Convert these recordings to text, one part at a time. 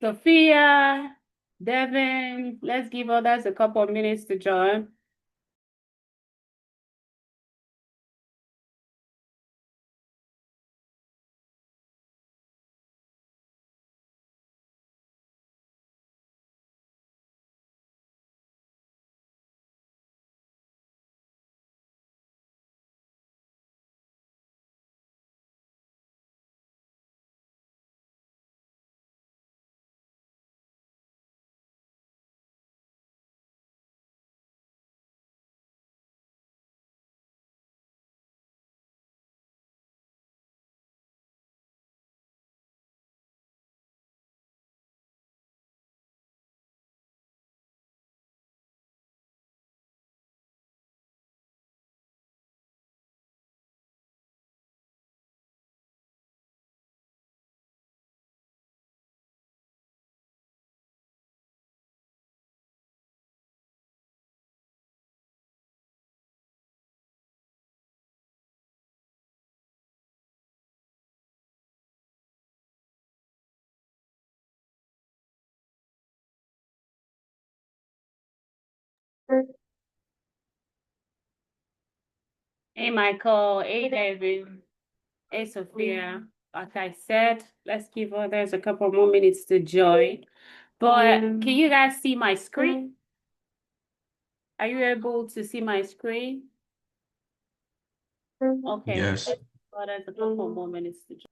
Sophia, Devin, let's give others a couple of minutes to join. Hey, Michael. Hey, Devin. Hey, Sophia. Like I said, let's give others a couple more minutes to join. But can you guys see my screen? Are you able to see my screen? Okay. Yes. Others a couple more minutes to join.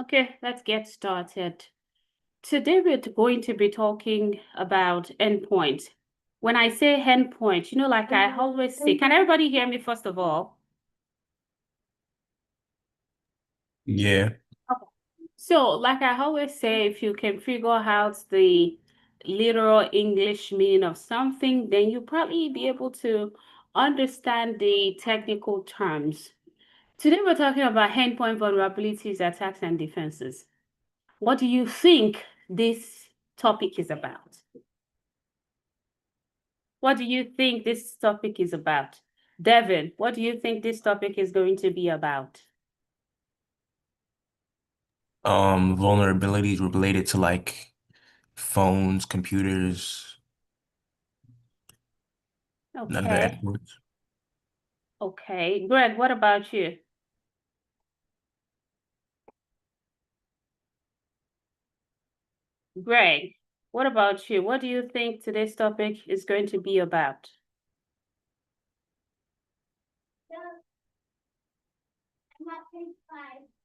Okay, let's get started. Today we're going to be talking about endpoint. When I say endpoint, like I always say, can everybody hear me first of all? Yeah. Okay. So, like I always say, if you can figure out the literal English meaning of something, then you'll probably be able to understand the technical terms. Today we're talking about endpoint vulnerabilities, attacks, and defenses. What do you think this topic is about? What do you think this topic is about? Devin, what do you think this topic is going to be about? Vulnerabilities related to like phones, computers, and other Okay. endpoints. Okay. Greg, what about you? Greg, what about you? What do you think today's topic is going to be about?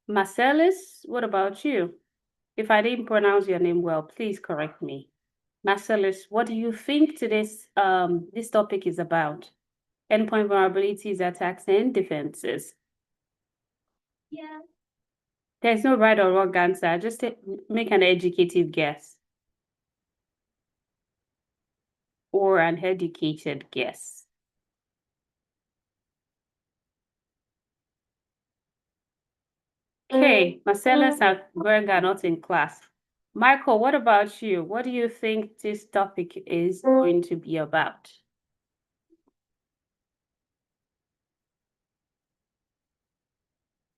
Marcellus, what about you? If I didn't pronounce your name well, please correct me. Marcellus, what do you think today's this topic is about? Endpoint vulnerabilities, attacks, and defenses. There's no right or wrong answer. Just make an educated guess or an educated guess. Okay, Marcellus and Greg are not in class. Michael, what about you? What do you think this topic is going to be about?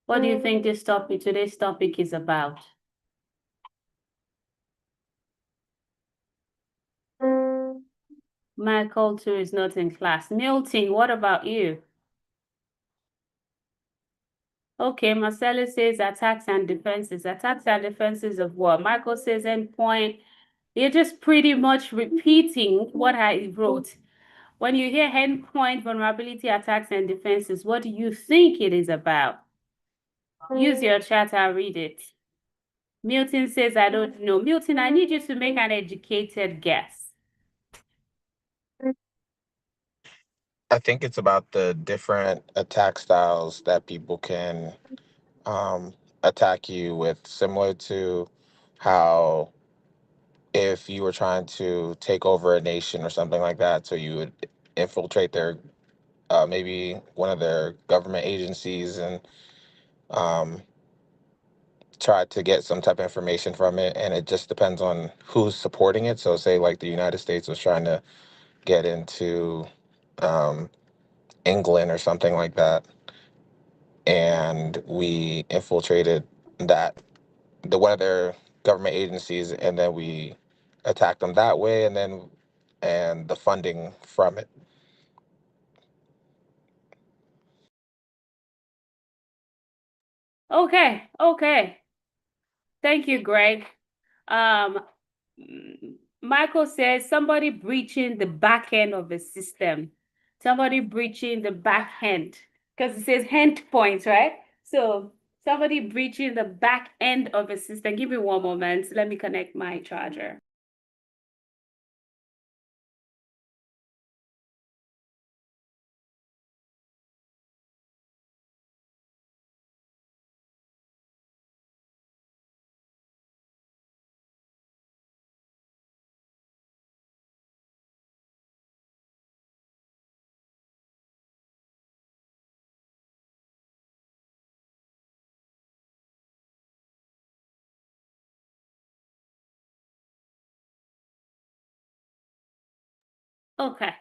What do you think today's topic is about? Michael too is not in class. Milton, what about you? Okay, Marcellus says attacks and defenses. Attacks and defenses of what? Michael says endpoint. You're just pretty much repeating what I wrote. When you hear endpoint vulnerability attacks and defenses, what do you think it is about? Use your chat, I'll read it. Milton says, I don't know. Milton, I need you to make an educated guess. I think it's about the different attack styles that people can um, attack you with, similar to how if you were trying to take over a nation or something like that, so you would infiltrate their maybe one of their government agencies and um, try to get some type of information from it, and it just depends on who's supporting it. So, say like the United States was trying to get into um, England or something like that and we infiltrated that the one of their government agencies, and then we attacked them that way, and the funding from it. Okay. Thank you, Greg. Um, Michael says somebody breaching the back end of the system. Somebody breaching the back end because it says endpoint, right? So somebody breaching the back end of a system. Give me one moment. Let me connect my charger. Okay.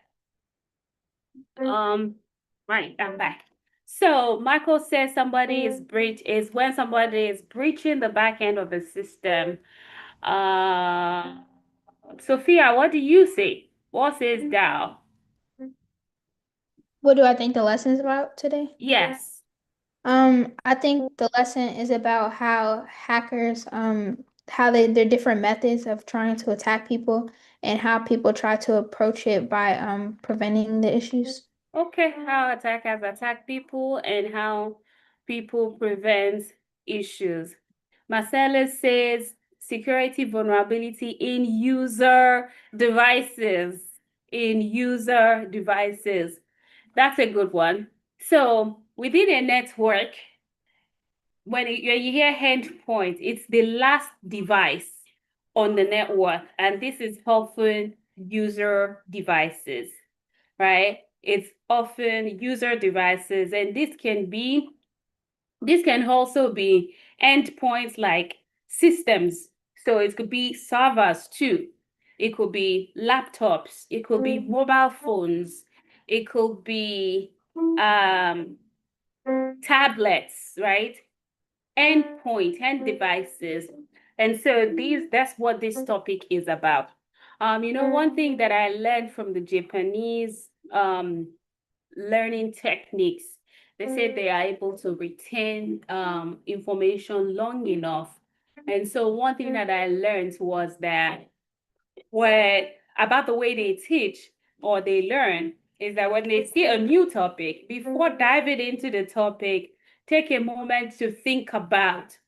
Um, right, I'm back. So Michael says somebody is when somebody is breaching the back end of the system. Uh, Sophia, what do you say? What says thou? What do I think the lesson is about today? Yes. I think the lesson is about how hackers, how their different methods of trying to attack people and how people try to approach it by preventing the issues. Okay, how attackers attack people and how people prevent issues. Marcellus says security vulnerability in user devices. In user devices. That's a good one. So within a network, when you hear endpoint, it's the last device on the network, and this is often user devices, right? It's often user devices, and this can also be endpoints like systems. So it could be servers too. It could be laptops. It could be mobile phones. It could be tablets, right? Endpoint, end devices. And so that's what this topic is about. One thing that I learned from the Japanese learning techniques, they said they are able to retain information long enough. And so one thing that I learned was that about the way they teach or they learn is that when they see a new topic, before diving into the topic, take a moment to think about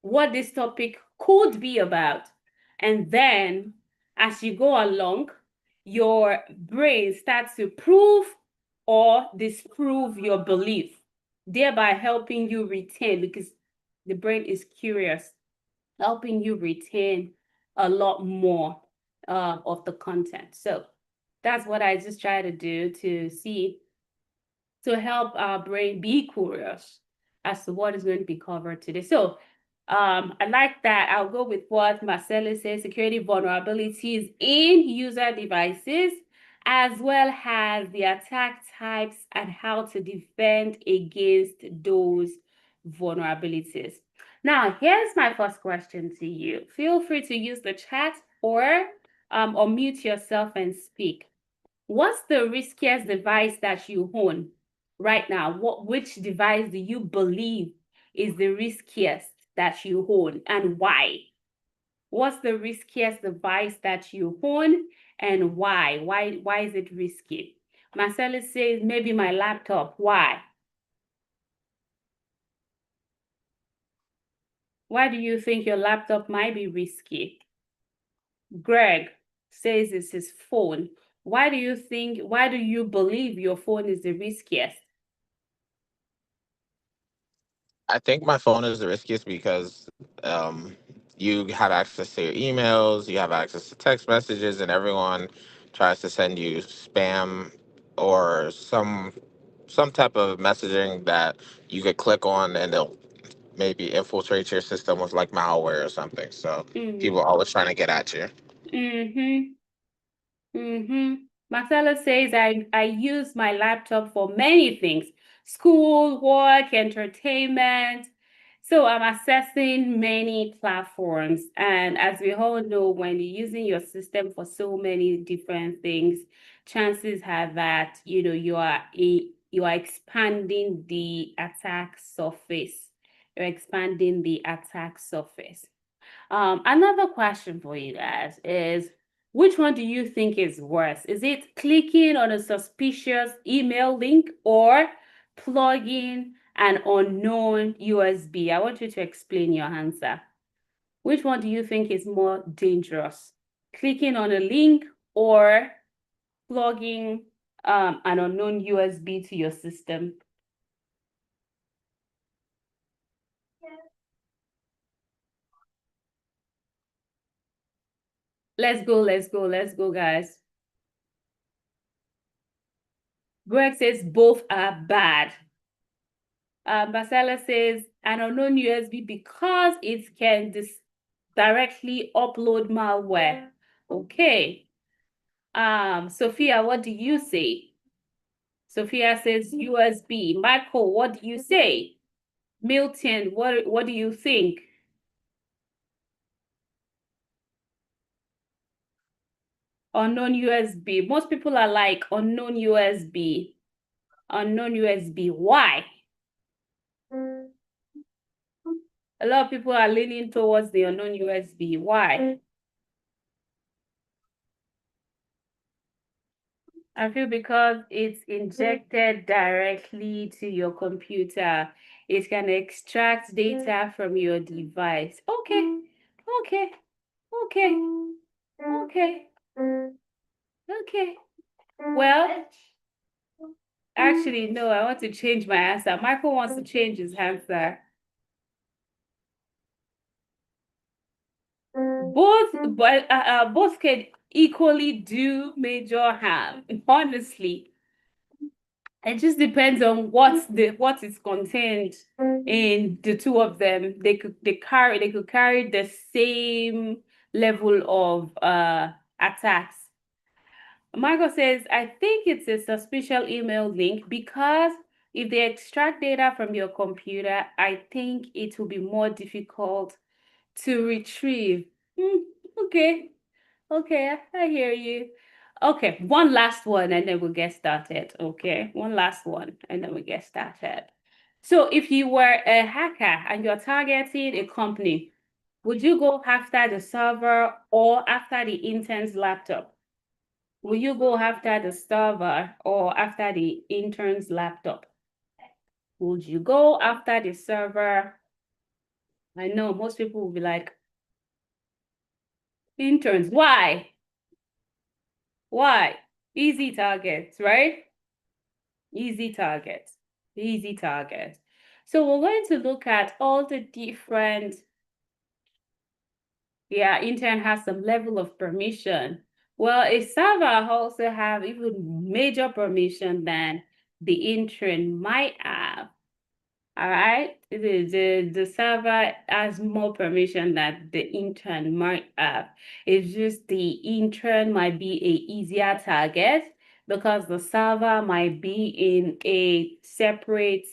what this topic could be about. And then as you go along, your brain starts to prove or disprove your belief, thereby helping you retain, because the brain is curious, helping you retain a lot more of the content. So that's what I just try to do to help our brain be curious as to what is going to be covered today. So I like that. I'll go with what Marcelo says, security vulnerabilities in user devices, as well as the attack types and how to defend against those vulnerabilities. Now, here's my first question to you. Feel free to use the chat or unmute yourself and speak. What's the riskiest device that you own right now? Which device do you believe is the riskiest that you own, and why? What's the riskiest device that you own, and why? Why is it risky? Marcella says maybe my laptop. Why? Why do you think your laptop might be risky? Greg says it's his phone. Why do you believe your phone is the riskiest? I think my phone is the riskiest because you have access to your emails, you have access to text messages, and everyone tries to send you spam or some type of messaging that you could click on and they'll maybe infiltrate your system with like malware or something. So people are always trying to get at you. Mm-hmm. Mm-hmm. Marcella says I use my laptop for many things: school, work, entertainment. So I'm accessing many platforms. And as we all know, when you're using your system for so many different things, chances are that you are expanding the attack surface. You're expanding the attack surface. Another question for you guys is, which one do you think is worse? Is it clicking on a suspicious email link or plugging an unknown USB? I want you to explain your answer. Which one do you think is more dangerous? Clicking on a link or plugging an unknown USB to your system? Let's go, guys. Greg says both are bad. Marcella says an unknown USB because it can directly upload malware. Okay. Sophia, what do you say? Sophia says USB. Michael, what do you say? Milton, what do you think? Unknown USB. Most people are like unknown USB. Unknown USB. Why? A lot of people are leaning towards the unknown USB. Why? I feel because it's injected directly to your computer. It can extract data from your device. Okay, okay, okay, okay, okay. Well, actually, no, I want to change my answer. Michael wants to change his answer. Both can equally do major harm, honestly. It just depends on what is contained in the two of them. They could carry the same level of attacks. Michael says, I think it's a suspicious email link because if they extract data from your computer, I think it will be more difficult to retrieve. Okay. Okay, I hear you. Okay, one last one and then we'll get started. Okay, one last one and then we'll get started. So if you were a hacker and you're targeting a company, would you go after the server or after the intern's laptop? Will you go after the server or after the intern's laptop? Would you go after the server? I know most people will be like, interns, why? Why? Easy targets, right? Easy targets. Easy targets. So we're going to look at all the different, intern has some level of permission. Well, a server also have even major permission than the intern might have. All right, the server has more permission than the intern might have. It's just the intern might be a easier target because the server might be in a separate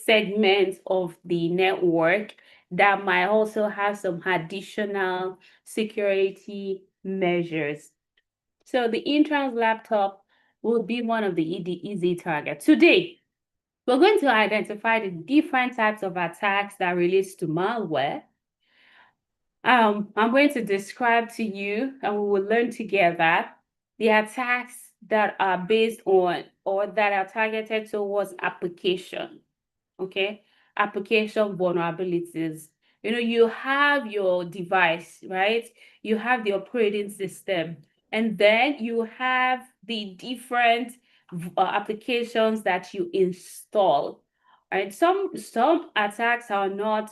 segment of the network that might also have some additional security measures. So the intern's laptop will be one of the easy targets. Today, we're going to identify the different types of attacks that relates to malware. I'm going to describe to you, and we will learn together the attacks that are based on or that are targeted towards application. Okay, application vulnerabilities. You have your device, right? You have the operating system, and then you have the different applications that you install. Right? Some attacks are not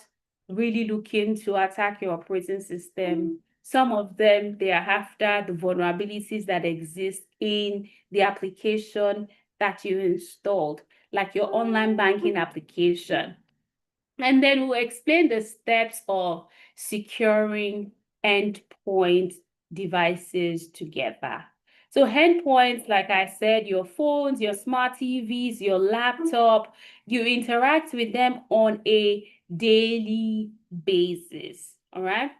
really looking to attack your operating system. Some of them, they are after the vulnerabilities that exist in the application that you installed, like your online banking application. And then we'll explain the steps of securing endpoint devices together. So endpoints, like I said, your phones, your smart TVs, your laptop, you interact with them on a daily basis, all right?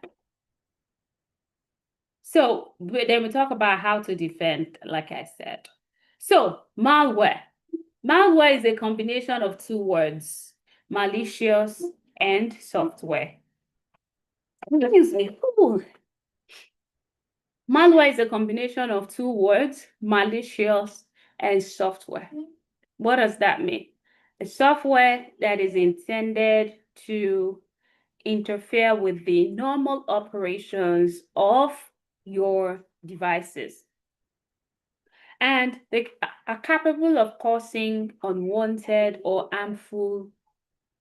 So then we talk about how to defend, like I said. So malware. Malware is a combination of two words, malicious and software. Excuse me. Ooh. Malware is a combination of two words, malicious and software. What does that mean? A software that is intended to interfere with the normal operations of your devices. And they are capable of causing unwanted or harmful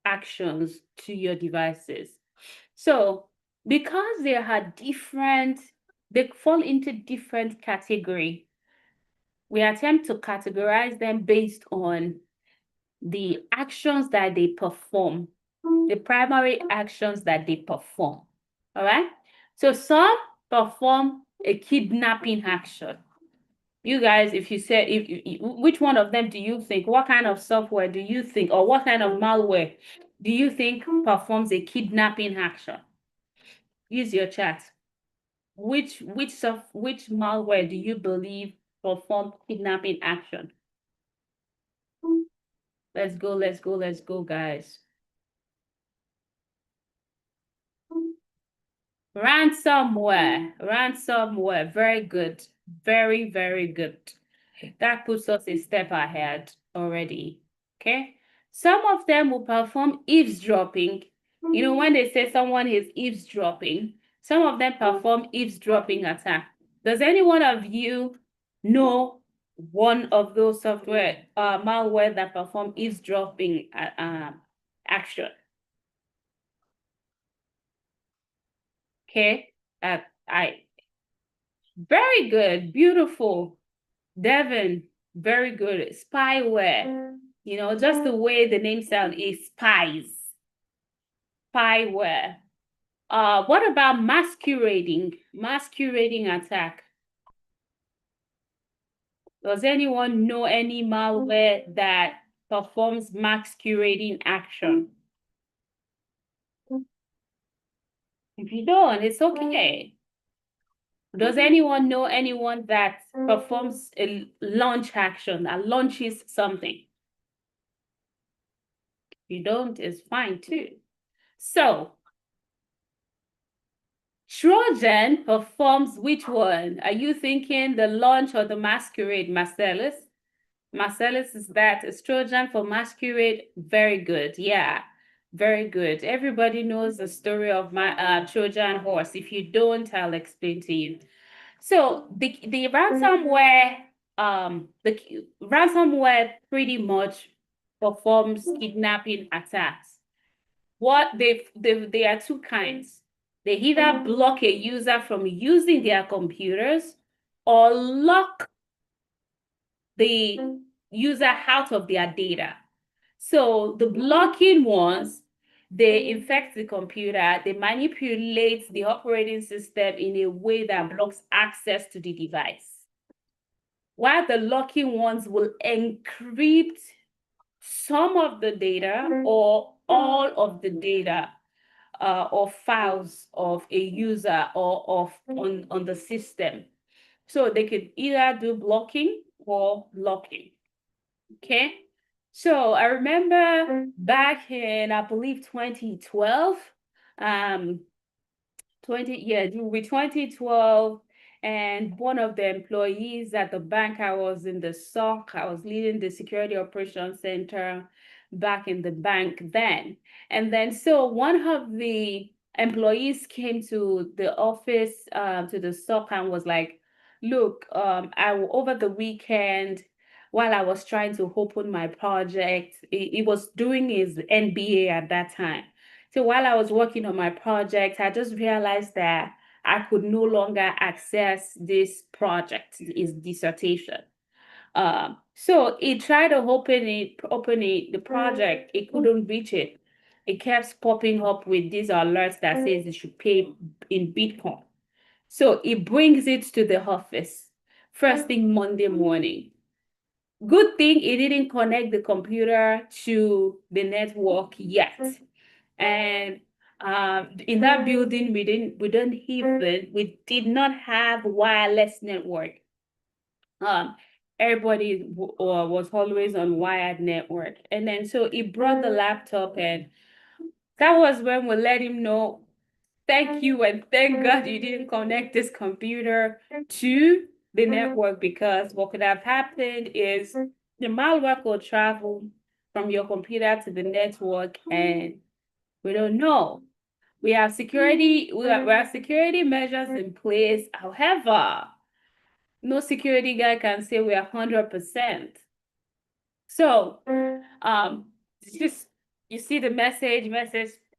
actions to your devices. So because they fall into different category, we attempt to categorize them based on the actions that they perform, the primary actions that they perform. All right. So some perform a kidnapping action. You guys, if you said, which one of them do you think, what kind of software do you think, or what kind of malware do you think performs a kidnapping action? Use your chat. Which malware do you believe perform kidnapping action? Let's go, guys. Ransomware, very good. Very, very good. That puts us a step ahead already, okay? Some of them will perform eavesdropping. You know, when they say someone is eavesdropping, some of them perform eavesdropping attack. Does any one of you know one of those software malware that perform eavesdropping action? Okay, I very good, beautiful. Devin, very good. Spyware, you know, just the way the name sounds is spies. Spyware. What about masquerading? Masquerading attack. Does anyone know any malware that performs masquerading action? If you don't, it's okay. Does anyone know anyone that performs a launch action, that launches something? If you don't, it's fine too. So, Trojan performs which one? Are you thinking the launch or the masquerade, Marcellus? Marcellus, is that a Trojan for masquerade? Very good. Yeah, very good. Everybody knows the story of my Trojan horse. If you don't, I'll explain to you. So the ransomware pretty much performs kidnapping attacks. There are two kinds. They either block a user from using their computers or lock the user out of their data. So the blocking ones, they infect the computer, they manipulate the operating system in a way that blocks access to the device. While the locking ones will encrypt some of the data or all of the data or files of a user or on the system. So they could either do blocking or locking. Okay. So I remember back in, I believe 2012, 2012, and one of the employees at the bank, I was in the SOC, I was leading the security operations center back in the bank then. And then so one of the employees came to the office, to the SOC, and was like, look, over the weekend, while I was trying to open my project, he was doing his MBA at that time. So while I was working on my project, I just realized that I could no longer access this project, his dissertation. So he tried to open the project. He couldn't reach it. It kept popping up with these alerts that says he should pay in Bitcoin. So he brings it to the office first thing Monday morning. Good thing he didn't connect the computer to the network yet. And in that building, we did not have wireless network. Everybody was always on wired network. And then so he brought the laptop, and that was when we let him know, thank you and thank God you didn't connect this computer to the network, because what could have happened is the malware could travel from your computer to the network, and we don't know. We have security measures in place. However, no security guy can say we are 100%. So, just you see the message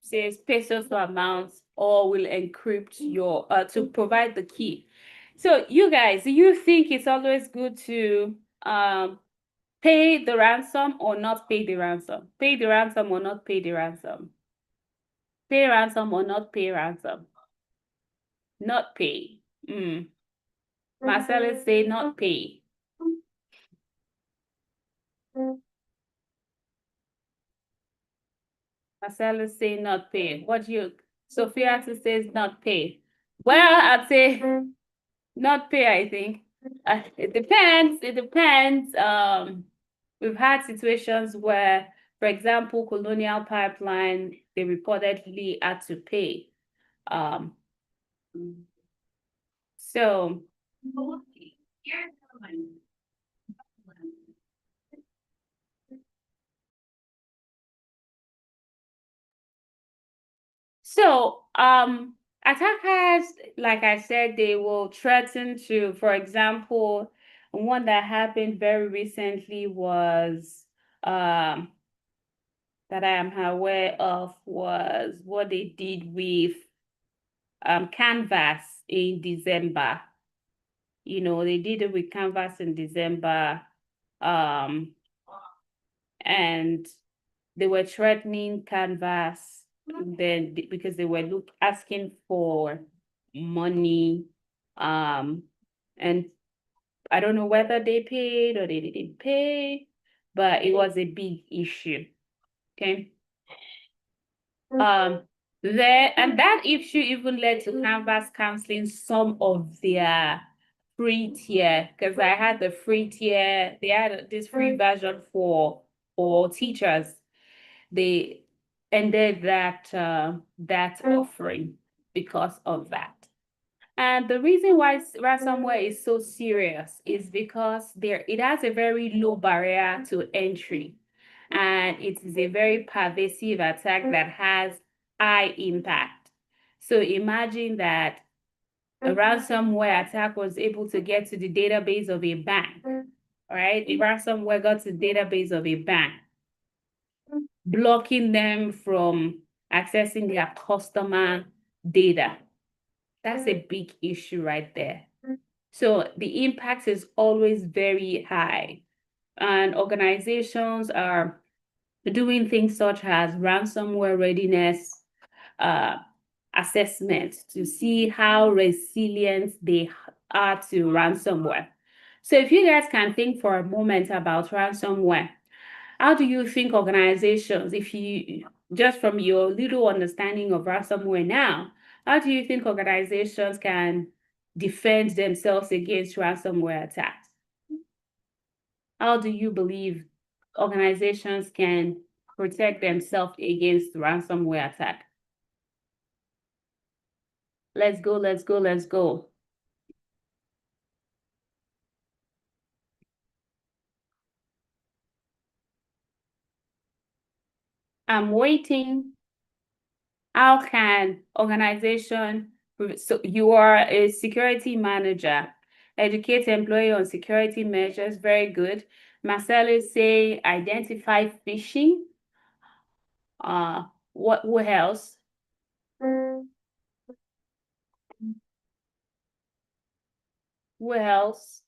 says pay so amounts or will encrypt your to provide the key. So you guys, do you think it's always good to pay the ransom or not pay the ransom? Pay the ransom or not pay the ransom? Pay ransom or not pay ransom? Not pay. Marcellus say not pay. Marcellus say not pay. Sophia says not pay. Well, I'd say not pay, I think. It depends. It depends. We've had situations where, for example, Colonial Pipeline, they reportedly had to pay. So So, attackers, like I said, they will threaten to, for example, one that happened very recently was, that I am aware of was what they did with Canvas in December. You know, they did it with Canvas in December, and they were threatening Canvas then because they were asking for money, and I don't know whether they paid or they didn't pay, but it was a big issue. Okay. There and that issue even led to Canvas canceling some of their free tier, because I had the free tier. They had this free version for teachers. They ended that offering because of that. And the reason why ransomware is so serious is because it has a very low barrier to entry, and it is a very pervasive attack that has high impact. So imagine that a ransomware attack was able to get to the database of a bank, right? A ransomware got to the database of a bank, blocking them from accessing their customer data. That's a big issue right there. So the impact is always very high, and organizations are doing things such as ransomware readiness assessment to see how resilient they are to ransomware. So if you guys can think for a moment about ransomware, how do you think organizations, if you just from your little understanding of ransomware now, how do you think organizations can defend themselves against ransomware attacks? How do you believe organizations can protect themselves against ransomware attack? Let's go, let's go, let's go. I'm waiting. How can organization, so you are a security manager, educate employee on security measures, very good. Marcellus say identify phishing. What else? What else?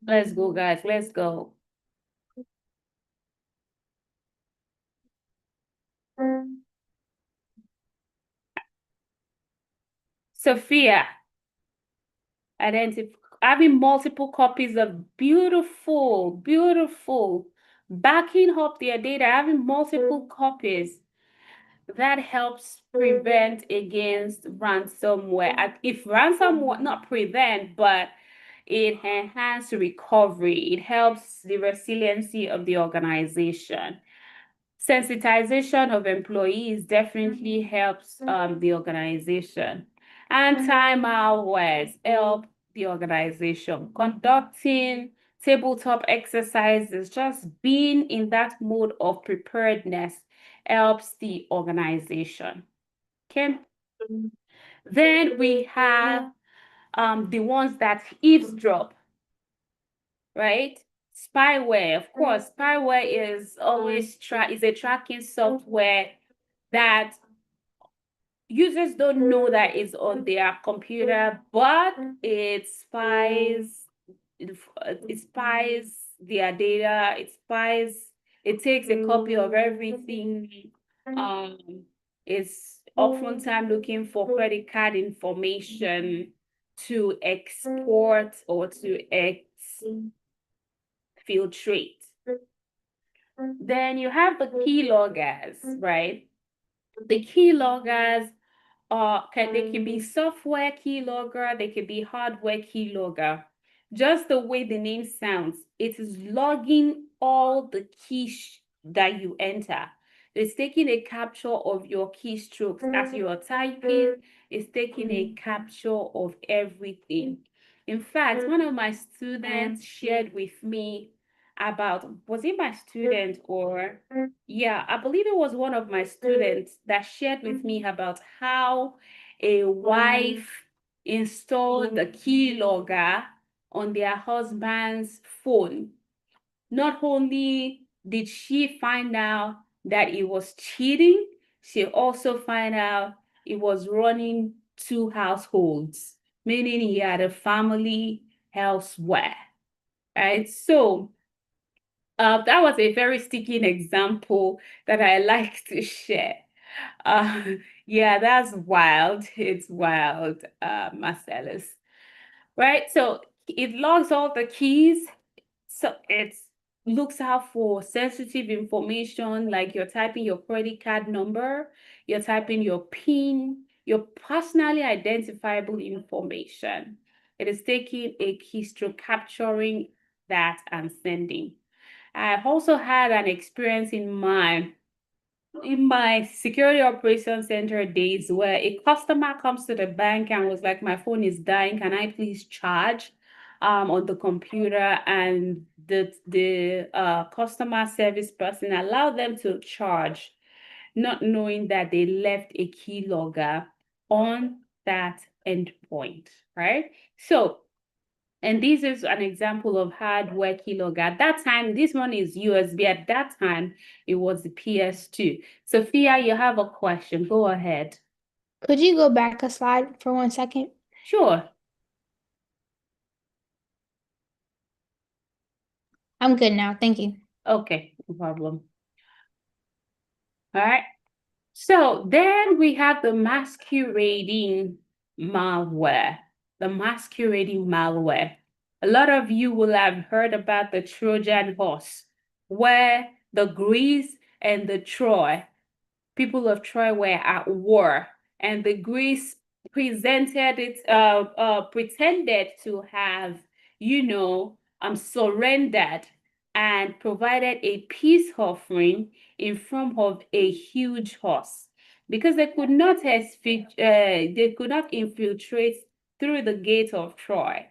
Let's go, guys, let's go. Sophia, having multiple copies of beautiful backing up their data, having multiple copies, that helps prevent against ransomware. If ransomware, not prevent, but it enhances recovery. It helps the resiliency of the organization. Sensitization of employees definitely helps the organization. Anti-malwares help the organization. Conducting tabletop exercises, just being in that mode of preparedness helps the organization. Okay. Then we have the ones that eavesdrop, right? Spyware, of course, spyware is always is a tracking software that users don't know that it's on their computer, but it spies their data, it takes a copy of everything. It's oftentimes looking for credit card information to export or to exfiltrate. Then you have the keyloggers, right? The keyloggers they can be software keylogger, they can be hardware keylogger. Just the way the name sounds, it is logging all the keys that you enter. It's taking a capture of your keystrokes as you are typing. It's taking a capture of everything. In fact, one of my students shared with me about, was it my student or, yeah, I believe it was one of my students that shared with me about how a wife installed the keylogger on their husband's phone. Not only did she find out that it was cheating, she also found out it was running two households, meaning he had a family elsewhere. Right? So that was a very sticking example that I like to share. Uh, yeah, that's wild. It's wild, Marcellus. Right? So it logs all the keys. So it looks out for sensitive information, like you're typing your credit card number, you're typing your PIN, your personally identifiable information. It is taking a keystroke, capturing that and sending. I also had an experience in my security operations center days where a customer comes to the bank and was like, my phone is dying, can I please charge on the computer? And the customer service person allowed them to charge, not knowing that they left a keylogger on that endpoint, right? So, and this is an example of hardware keylogger. At that time, this one is USB. At that time, it was the PS2. Sophia, you have a question. Go ahead. Could you go back a slide for 1 second? Sure. I'm good now. Thank you. Okay, no problem. All right. So then we have the masquerading malware. The masquerading malware. A lot of you will have heard about the Trojan horse, where the Greece and the Troy people of Troy were at war, and the Greece pretended to have, surrendered and provided a peace offering in form of a huge horse, because they could not infiltrate through the gate of Troy.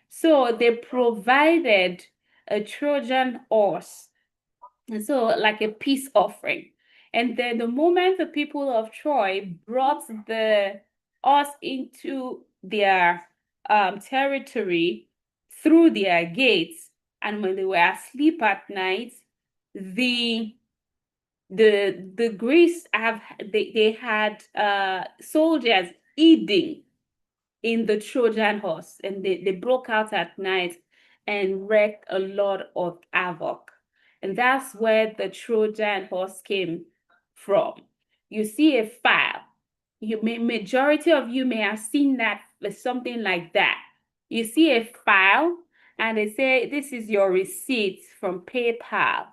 So they provided a Trojan horse, and so like a peace offering. And then the moment the people of Troy brought the us into their territory through their gates, and when they were asleep at night, the the Greeks they had soldiers eating in the Trojan horse, and they broke out at night and wreaked a lot of havoc. And that's where the Trojan horse came from. You see a file. Majority of you may have seen that with something like that. You see a file and they say, this is your receipt from PayPal.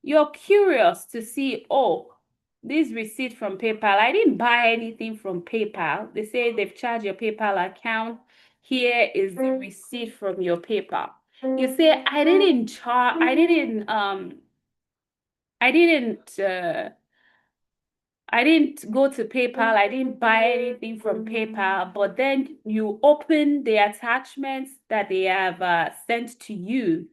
You're curious to see, oh, this receipt from PayPal. I didn't buy anything from PayPal. They say they've charged your PayPal account. Here is the receipt from your PayPal. You say, I didn't go to PayPal. I didn't buy anything from PayPal. But then you open the attachments that they have sent to you,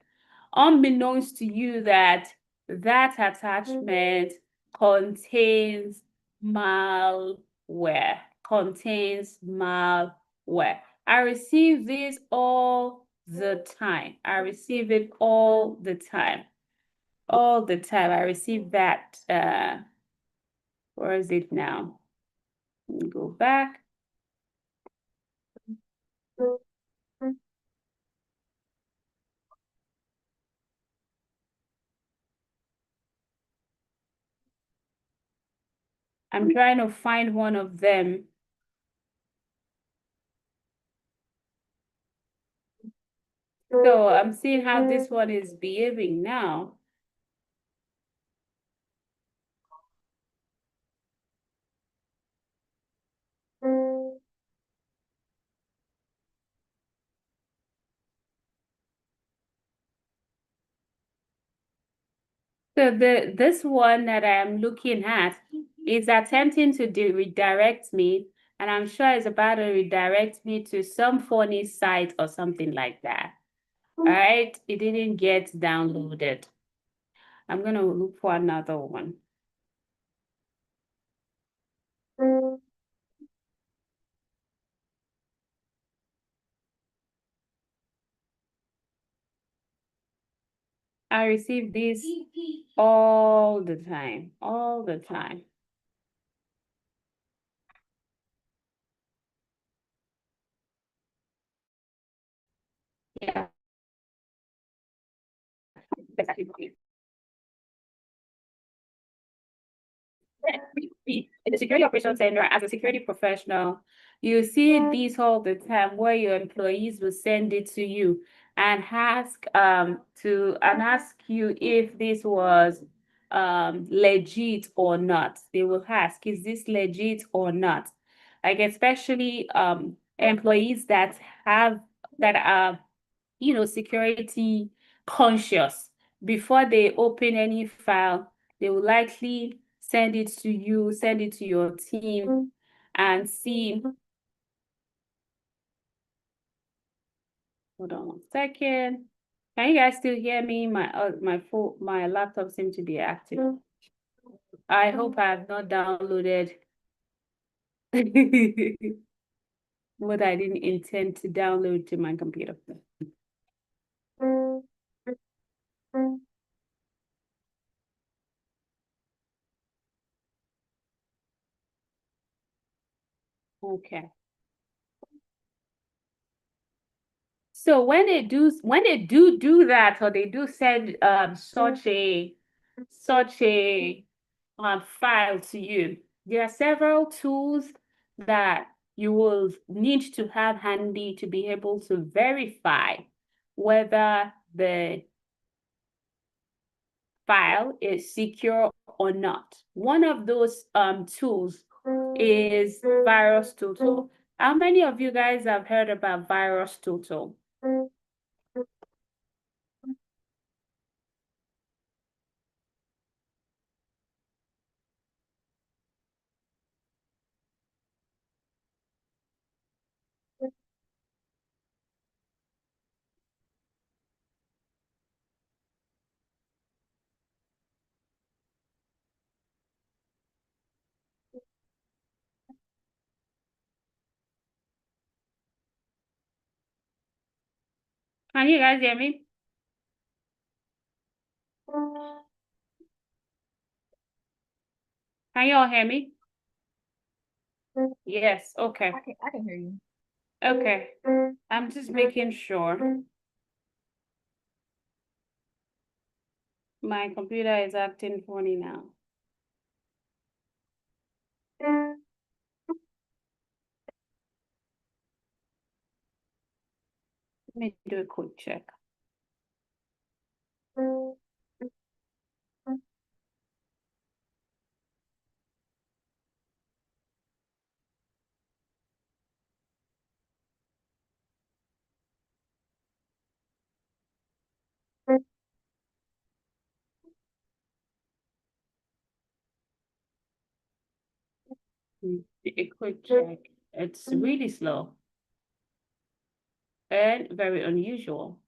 unbeknownst to you that that attachment contains malware, contains malware. I receive this all the time. I receive it all the time. All the time. I receive that. Where is it now? Let me go back. I'm trying to find one of them. So I'm seeing how this one is behaving now. So this one that I'm looking at is attempting to redirect me, and I'm sure it's about to redirect me to some funny site or something like that. All right, it didn't get downloaded. I'm gonna look for another one. I receive this all the time, all the time. Yeah, exactly. In the security operations center, as a security professional, you see this all the time where your employees will send it to you and ask you if this was legit or not. They will ask, is this legit or not? Like especially employees that are security conscious. Before they open any file, they will likely send it to you, send it to your team, and see. Hold on one second. Can you guys still hear me? My laptop seems to be active. I hope I have not downloaded what I didn't intend to download to my computer. Okay. So when they do that, or they do send such a file to you, there are several tools that you will need to have handy to be able to verify whether the file is secure or not. One of those tools is VirusTotal. How many of you guys have heard about VirusTotal? Can you guys hear me? Can you all hear me? Yes, okay. I can hear you. Okay. I'm just making sure. My computer is acting funny now. Let me do a quick check. A quick check. It's really slow and very unusual.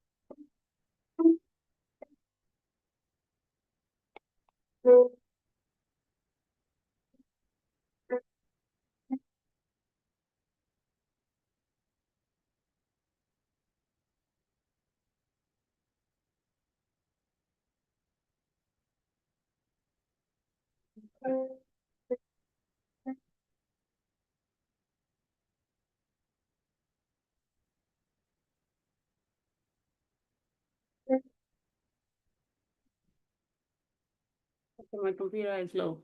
Okay, my computer is low.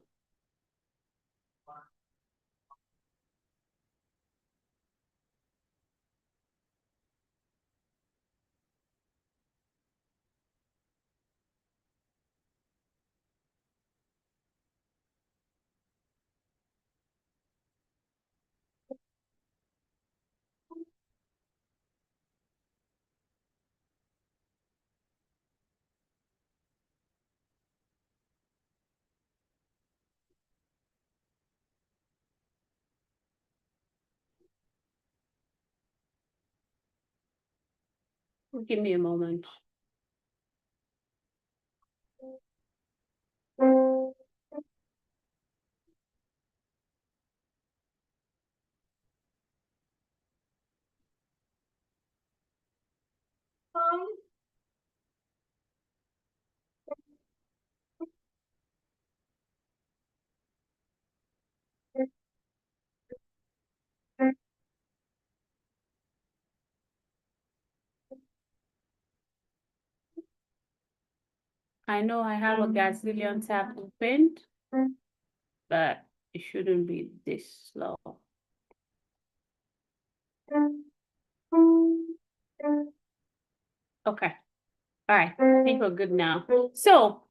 Give me a moment. I know I have a gazillion tab opened, but it shouldn't be this slow. Okay. All right. I think we're good now. So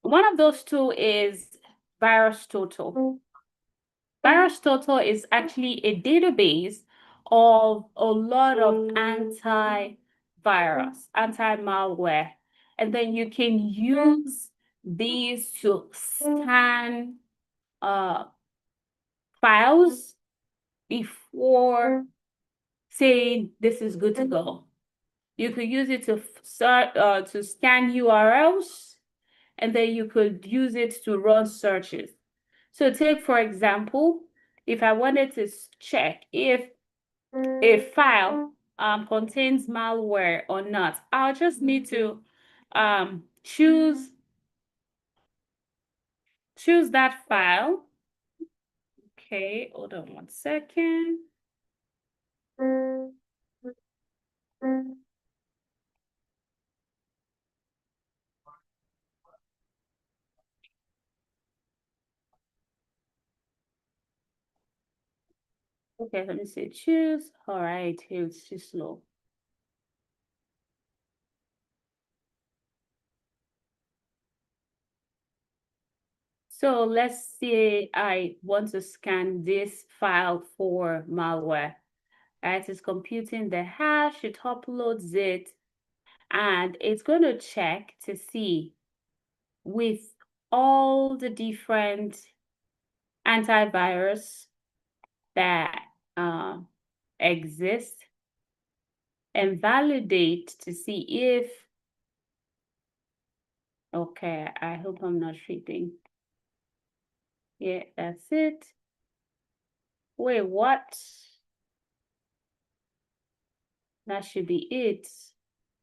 one of those two is Virus Total. Virus Total is actually a database of a lot of antivirus, anti-malware. And then you can use these to scan files before saying this is good to go. You could use it to start to scan URLs, and then you could use it to run searches. So take, for example, if I wanted to check if a file contains malware or not, I'll just need to choose that file. Okay, hold on 1 second. Okay, let me say choose. All right, here it's too slow. So let's say I want to scan this file for malware. Right, it's computing the hash, it uploads it, and it's going to check to see with all the different antivirus that exist and validate to see if, okay, I hope I'm not shipping. Yeah, that's it. Wait, what? That should be it.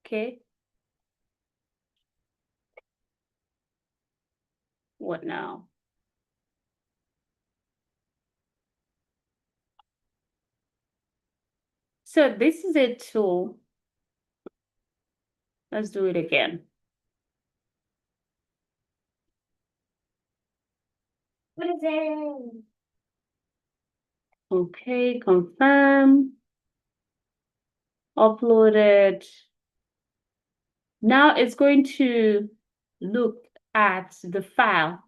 Okay. What now? So this is a tool. Let's do it again. What is it? Okay, confirm. Uploaded. Now it's going to look at the file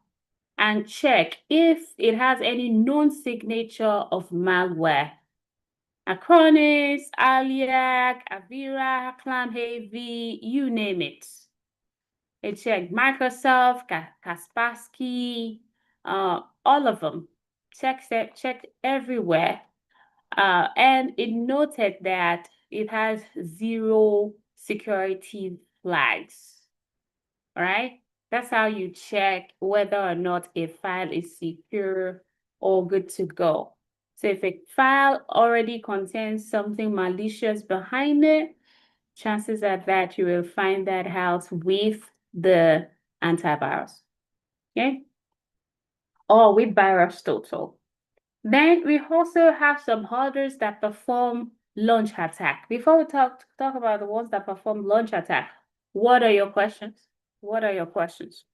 and check if it has any known signature of malware. Acronis, Aliac, Avira, Clamheavy, you name it. It checked Microsoft, Kaspersky, all of them. Checked everywhere. And it noted that it has 0 security flags. All right, that's how you check whether or not a file is secure or good to go. So if a file already contains something malicious behind it, chances are that you will find that out with the antivirus. Okay, or with Virus Total. Then we also have some others that perform launch attack. Before we talk about the ones that perform launch attack, what are your questions? What are your questions?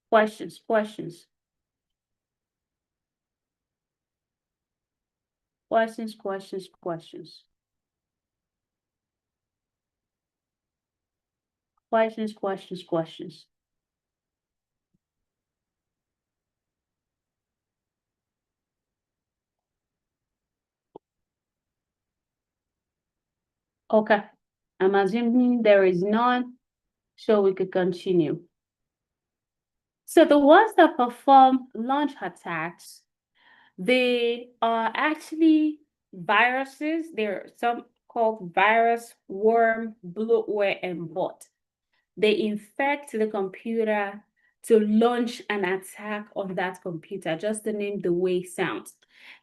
Questions. Questions, questions. Questions, questions. Okay, I'm assuming there is none, so we could continue. So the ones that perform launch attacks, they are actually viruses. There are some called virus, worm, bloatware, and bot. They infect the computer to launch an attack on that computer, just to name the way it sounds.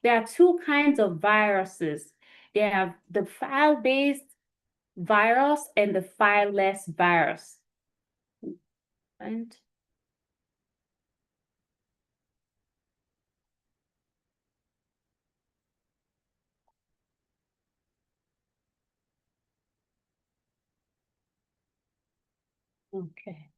There are two kinds of viruses. They have the file-based virus and the fileless virus. And okay.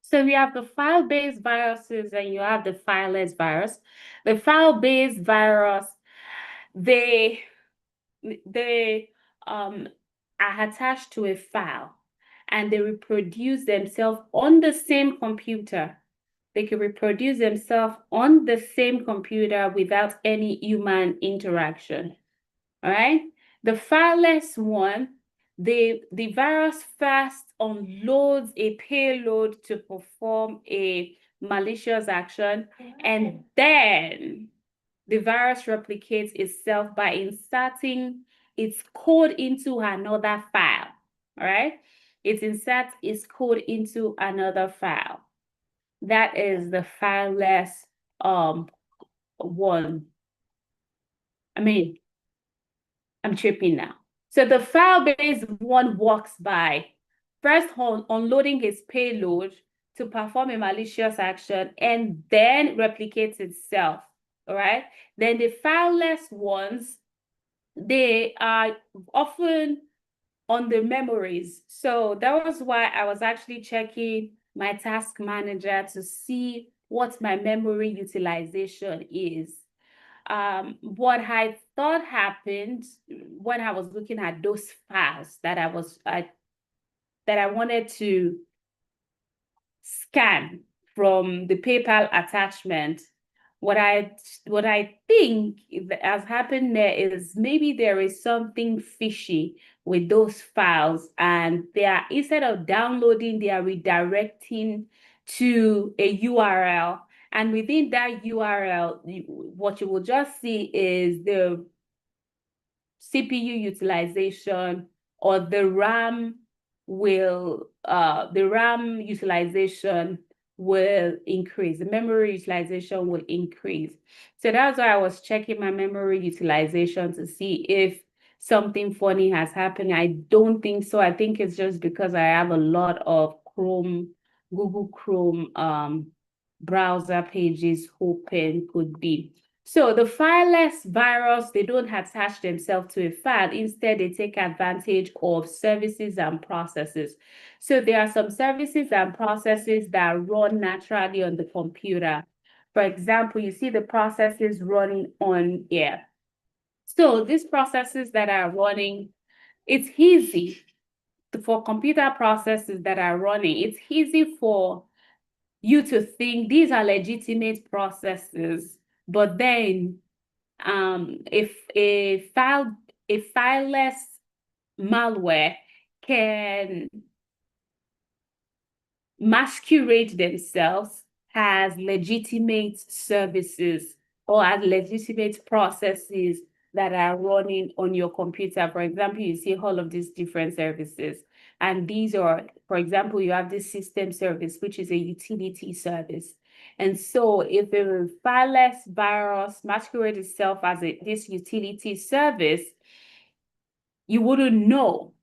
So we have the file-based viruses and you have the fileless virus. The file-based virus, they um are attached to a file and they reproduce themselves on the same computer. They can reproduce themselves on the same computer without any human interaction. All right. The fileless one, the virus first unloads a payload to perform a malicious action, and then the virus replicates itself by inserting its code into another file. All right. It inserts its code into another file. That is the fileless one. I'm tripping now. So the file-based one works by first unloading its payload to perform a malicious action and then replicates itself. All right. Then the fileless ones, they are often on the memories. So that was why I was actually checking my task manager to see what my memory utilization is. What I thought happened when I was looking at those files that I wanted to scan from the PayPal attachment, what I think has happened there is maybe there is something fishy with those files, and they are, instead of downloading, they are redirecting to a URL. And within that URL, what you will just see is the CPU utilization, or the RAM utilization will increase. The memory utilization will increase. So that's why I was checking my memory utilization to see if something funny has happened. I don't think so. I think it's just because I have a lot of Google Chrome browser pages open, could be. So the fileless virus, they don't attach themselves to a file. Instead, they take advantage of services and processes. So there are some services and processes that run naturally on the computer. For example, you see the processes running on here. So these processes that are running, it's easy for computer processes that are running. It's easy for you to think these are legitimate processes, but then if a fileless malware can masquerade themselves as legitimate services or as legitimate processes that are running on your computer. For example, you see all of these different services. And these are, for example, you have this system service, which is a utility service. And so if a fileless virus masquerades itself as this utility service, you wouldn't know.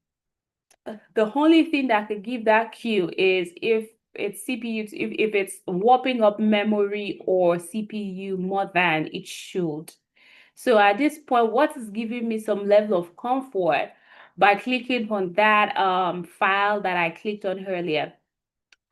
The only thing that could give that cue is if it's CPU, if it's warping up memory or CPU more than it should. So at this point, what is giving me some level of comfort by clicking on that file that I clicked on earlier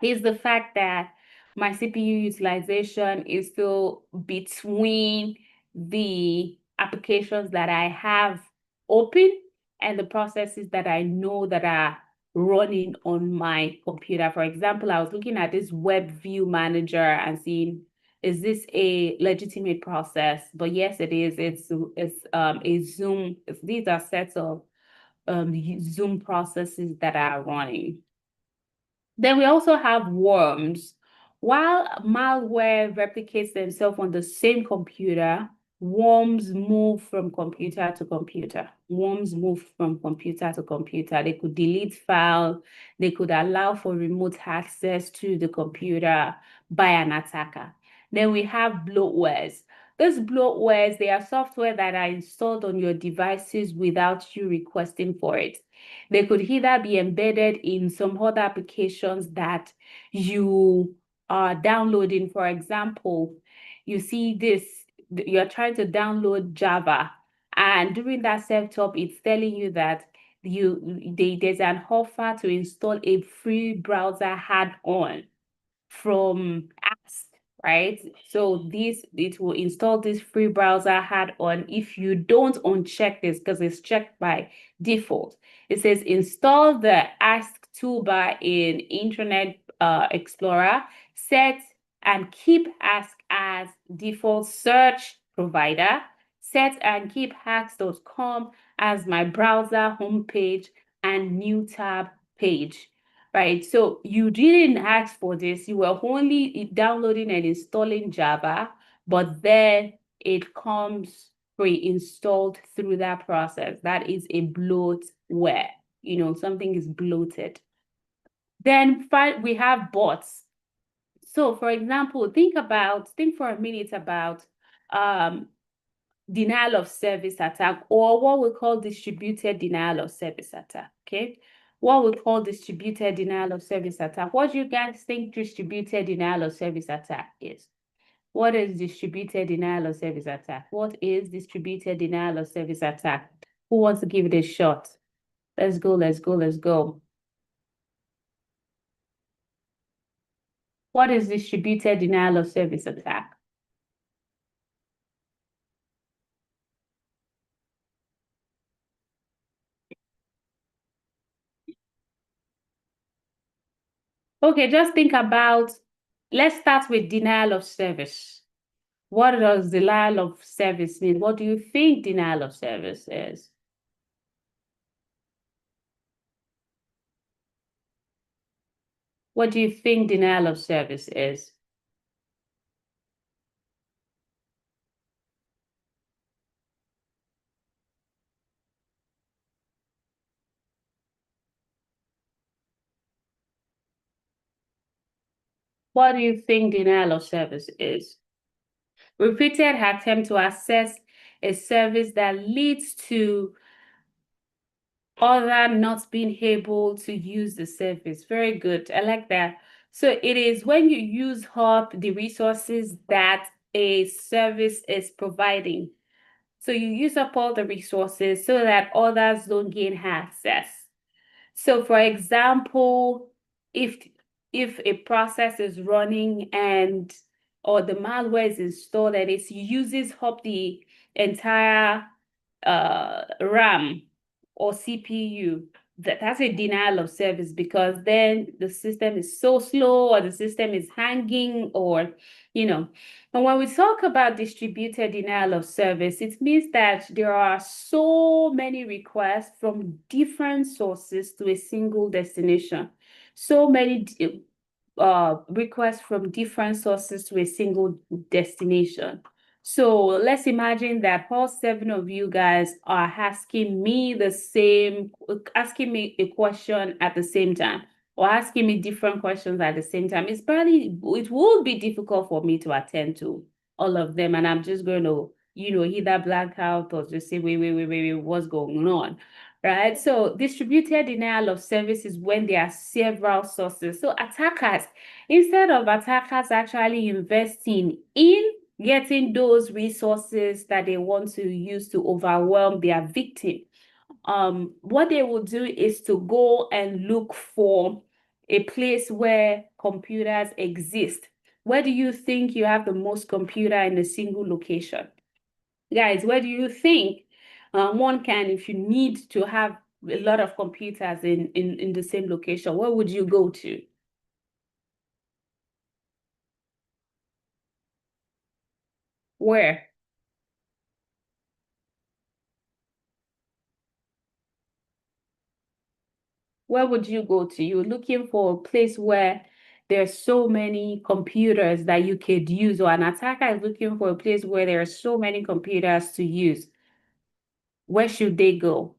is the fact that my CPU utilization is still between the applications that I have open and the processes that I know that are running on my computer. For example, I was looking at this web view manager and seeing, is this a legitimate process? But yes, it is. It's a Zoom. These are sets of Zoom processes that are running. Then we also have worms. while malware replicates themselves on the same computer, worms move from computer to computer. Worms move from computer to computer. They could delete files. They could allow for remote access to the computer by an attacker. Then we have bloatwares. These bloatwares, they are software that are installed on your devices without you requesting for it. They could either be embedded in some other applications that you are downloading. For example, you see this, you're trying to download Java, and during that setup, it's telling you that there's an offer to install a free browser add-on from Ask, right? So it will install this free browser add-on if you don't uncheck this, because it's checked by default. It says install the Ask toolbar in Internet Explorer, set and keep Ask as default search provider, set and keep ask.com as my browser homepage and new tab page. Right, so you didn't ask for this. You were only downloading and installing Java, but then it comes pre-installed through that process. That is a bloatware. Something is bloated. Then we have bots. So, for example, think for a minute about denial of service attack, or what we call distributed denial of service attack. Okay, what we call distributed denial of service attack. What do you guys think distributed denial of service attack is? What is distributed denial of service attack? What is distributed denial of service attack? Who wants to give it a shot? Let's go, let's go, let's go. What is distributed denial of service attack? Okay, just think about, let's start with denial of service. What does denial of service mean? What do you think denial of service is? What do you think denial of service is? What do you think denial of service is? Repeated attempt to access a service that leads to other not being able to use the service. Very good. I like that. So it is when you use up the resources that a service is providing. So you use up all the resources so that others don't gain access. So for example, if a process is running or the malware is installed and it uses up the entire RAM or CPU, that's a denial of service, because then the system is so slow, or the system is hanging, or and when we talk about distributed denial of service, it means that there are so many requests from different sources to a single destination. So many requests from different sources to a single destination. So let's imagine that all 7 of you guys are asking me a question at the same time, or asking me different questions at the same time. It will be difficult for me to attend to all of them, and I'm just going to, either blank out or just say, wait, what's going on? Right? So distributed denial of service is when there are several sources. So instead of attackers actually investing in getting those resources that they want to use to overwhelm their victim, what they will do is to go and look for a place where computers exist. Where do you think you have the most computer in a single location? Guys, where do you think one can, if you need to have a lot of computers in the same location, where would you go to? Where? Where would you go to? You're looking for a place where there's so many computers that you could use, or an attacker is looking for a place where there are so many computers to use, where should they go?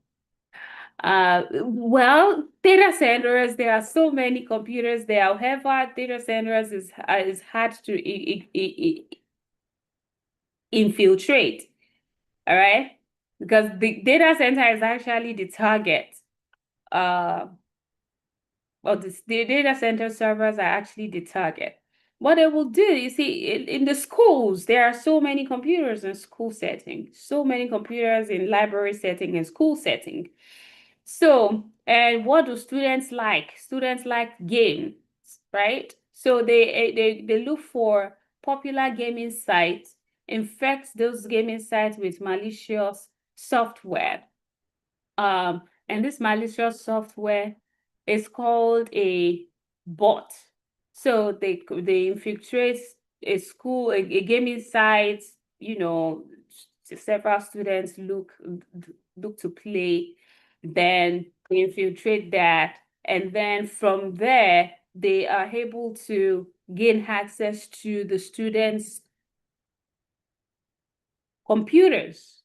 Well, data centers, there are so many computers there. However, data centers is hard to infiltrate, all right? Because the data center is actually the target. Well, the data center servers are actually the target. What they will do, you see, in the schools, there are so many computers in school setting, so many computers in library setting and school setting. So, and what do students like? Students like games, right? So they look for popular gaming sites, infect those gaming sites with malicious software. And this malicious software is called a bot. So they infiltrate a school, a gaming site, several students look to play, then they infiltrate that, and then from there they are able to gain access to the students' computers,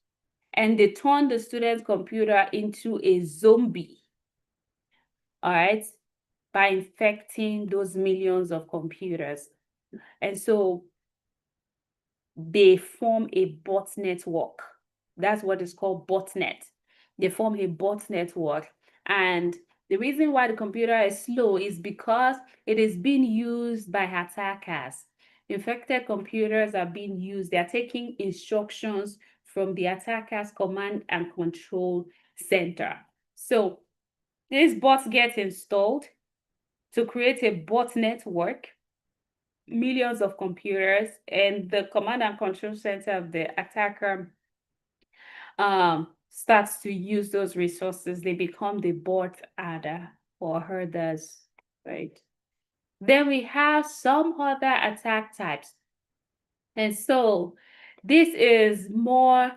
and they turn the student's computer into a zombie, all right, by infecting those millions of computers. And so they form a bot network. That's what is called botnet. They form a bot network. And the reason why the computer is slow is because it is being used by attackers. Infected computers are being used. They're taking instructions from the attacker's command and control center. So these bots get installed to create a bot network, millions of computers, and the command and control center of the attacker starts to use those resources. They become the bot adder or herders, right? Then we have some other attack types. And so this is more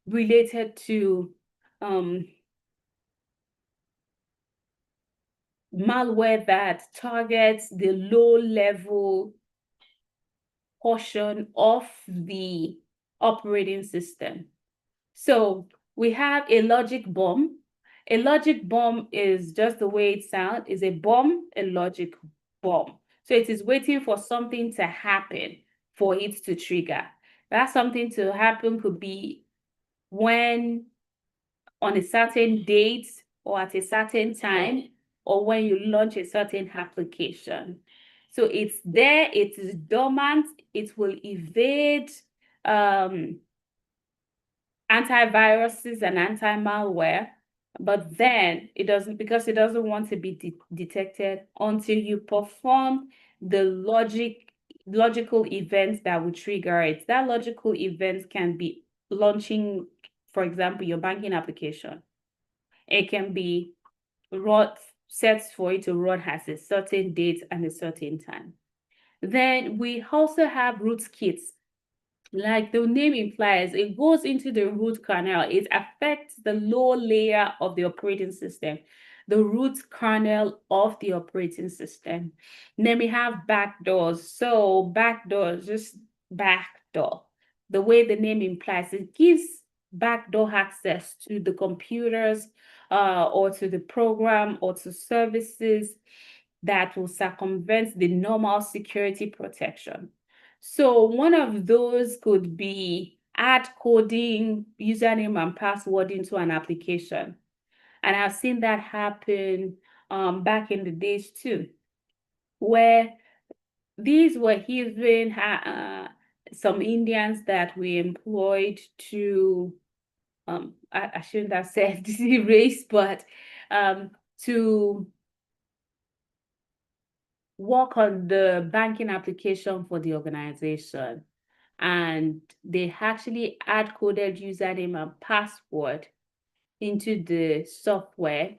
related to malware that targets the low-level portion of the operating system. So we have a logic bomb. A logic bomb is just the way it sounds, is a bomb, a logic bomb. So it is waiting for something to happen for it to trigger. That something to happen could be when on a certain date or at a certain time, or when you launch a certain application. So it's there, it is dormant, it will evade antiviruses and anti-malware, but then it doesn't, because it doesn't want to be detected until you perform the logical events that will trigger it. That logical event can be launching, for example, your banking application. It can be set for it to run at a certain date and a certain time. Then we also have rootkits. Like the name implies, it goes into the root kernel. It affects the low layer of the operating system, the root kernel of the operating system. And then we have backdoors. So backdoors, just backdoor. The way the name implies, it gives backdoor access to the computers or to the program or to services that will circumvent the normal security protection. So one of those could be add coding username and password into an application. And I've seen that happen back in the days too, where these were even some Indians that we employed to, I shouldn't have said race, but to work on the banking application for the organization. And they actually add coded username and password into the software,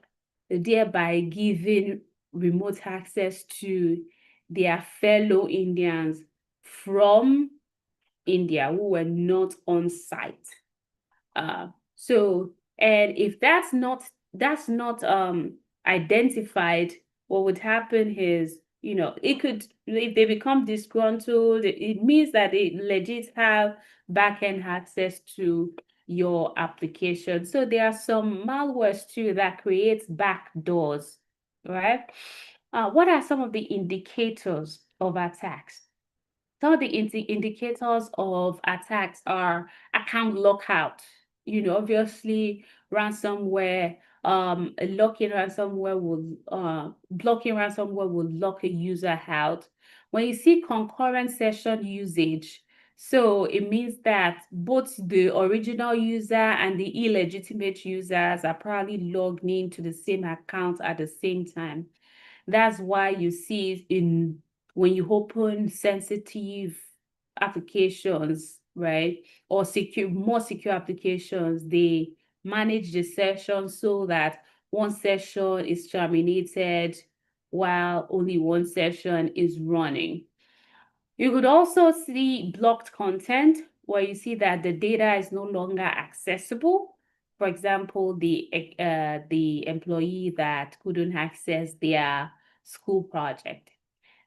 thereby giving remote access to their fellow Indians from India who were not on site. And if that's not identified, what would happen is it could, if they become disgruntled, it means that they legit have back-end access to your application. So there are some malwares too that creates backdoors, right? What are some of the indicators of attacks? Some of the indicators of attacks are account lockout. Obviously, ransomware, blocking ransomware will lock a user out. When you see concurrent session usage, so it means that both the original user and the illegitimate users are probably logged into the same account at the same time. That's why you see when you open sensitive applications, right? Or more secure applications, they manage the session so that one session is terminated while only one session is running. You could also see blocked content where you see that the data is no longer accessible. For example, the employee that couldn't access their school project.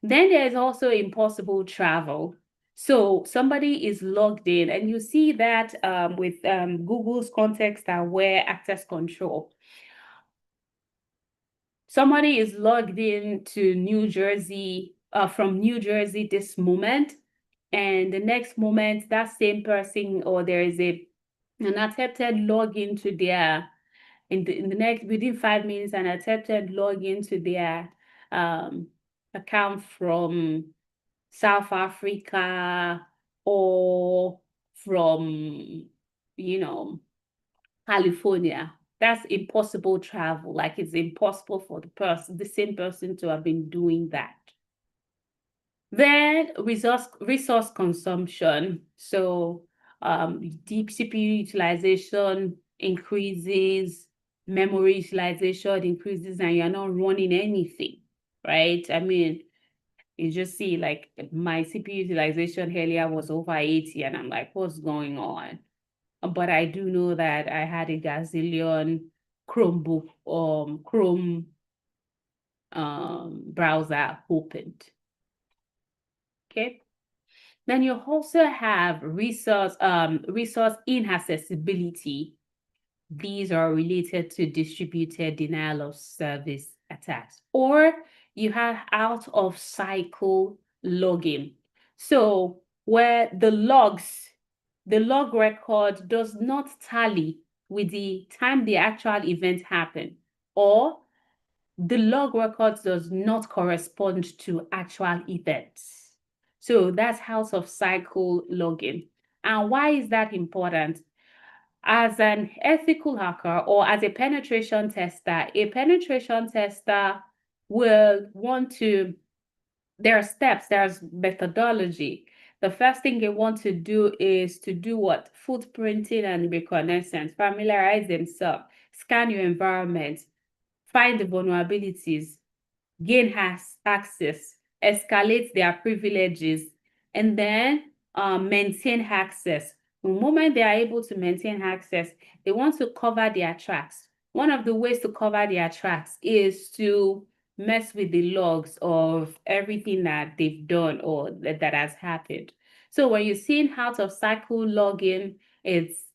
Then there's also impossible travel. So somebody is logged in, and you see that with Google's context-aware access control. Somebody is logged in to New Jersey, from New Jersey this moment, and the next moment that same person, or there is an attempted login to their, in the next, within 5 minutes, an attempted login to their account from South Africa or from, California. That's impossible travel. Like, it's impossible for the same person to have been doing that. Then resource consumption. So deep CPU utilization increases, memory utilization increases, and you're not running anything, right? I mean, you just see like my CPU utilization earlier was over 80, and I'm like, what's going on? But I do know that I had a gazillion Chromebook, Chrome browser opened. Okay. Then you also have resource inaccessibility. These are related to distributed denial of service attacks. Or you have out of cycle logging. So where the log record does not tally with the time the actual event happened, or the log record does not correspond to actual events. So that's out of cycle logging. And why is that important? As an ethical hacker or as a penetration tester will want to, there are steps, there's methodology. The first thing they want to do is to do what? Footprinting and reconnaissance, familiarize themselves, scan your environment, find the vulnerabilities, gain access, escalate their privileges, and then maintain access. The moment they are able to maintain access, they want to cover their tracks. One of the ways to cover their tracks is to mess with the logs of everything that they've done or that has happened. So when you're seeing out of cycle logging, it's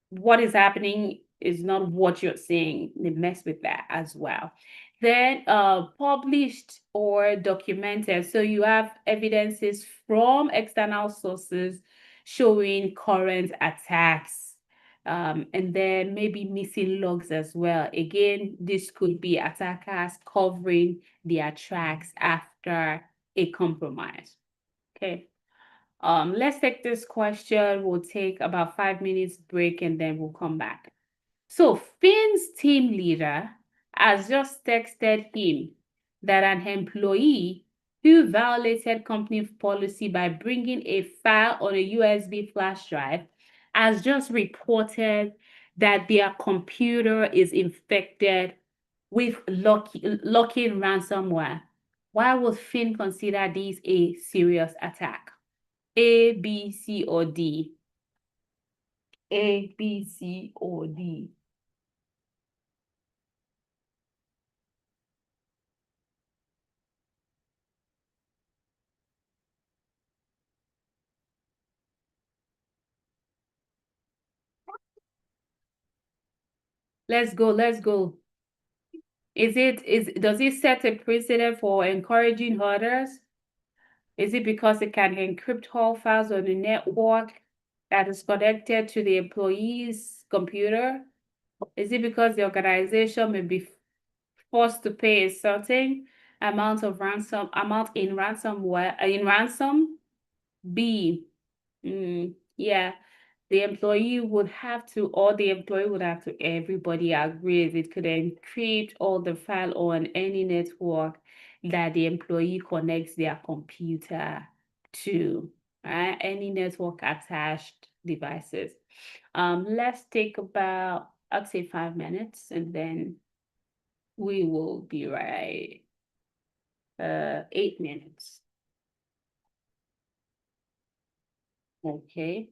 what is happening is not what you're seeing. They mess with that as well. Then published or documented. So you have evidences from external sources showing current attacks. And then maybe missing logs as well. Again, this could be attackers covering their tracks after a compromise. Okay. Let's take this question. We'll take about 5 minutes break and then we'll come back. So Finn's team leader has just texted him that an employee who violated company policy by bringing a file on a USB flash drive has just reported that their computer is infected with locking ransomware. Why would Finn consider this a serious attack? A, B, C, or D? A, B, C, or D? Let's go, let's go. Does it set a precedent for encouraging others? Is it because it can encrypt all files on the network that is connected to the employee's computer? Is it because the organization may be forced to pay a certain amount in ransom? B. Yeah, everybody agrees it could encrypt all the file on any network that the employee connects their computer to, right? Any network attached devices. Let's take about, I'd say 5 minutes, and then we will be right. 8 minutes. Okay.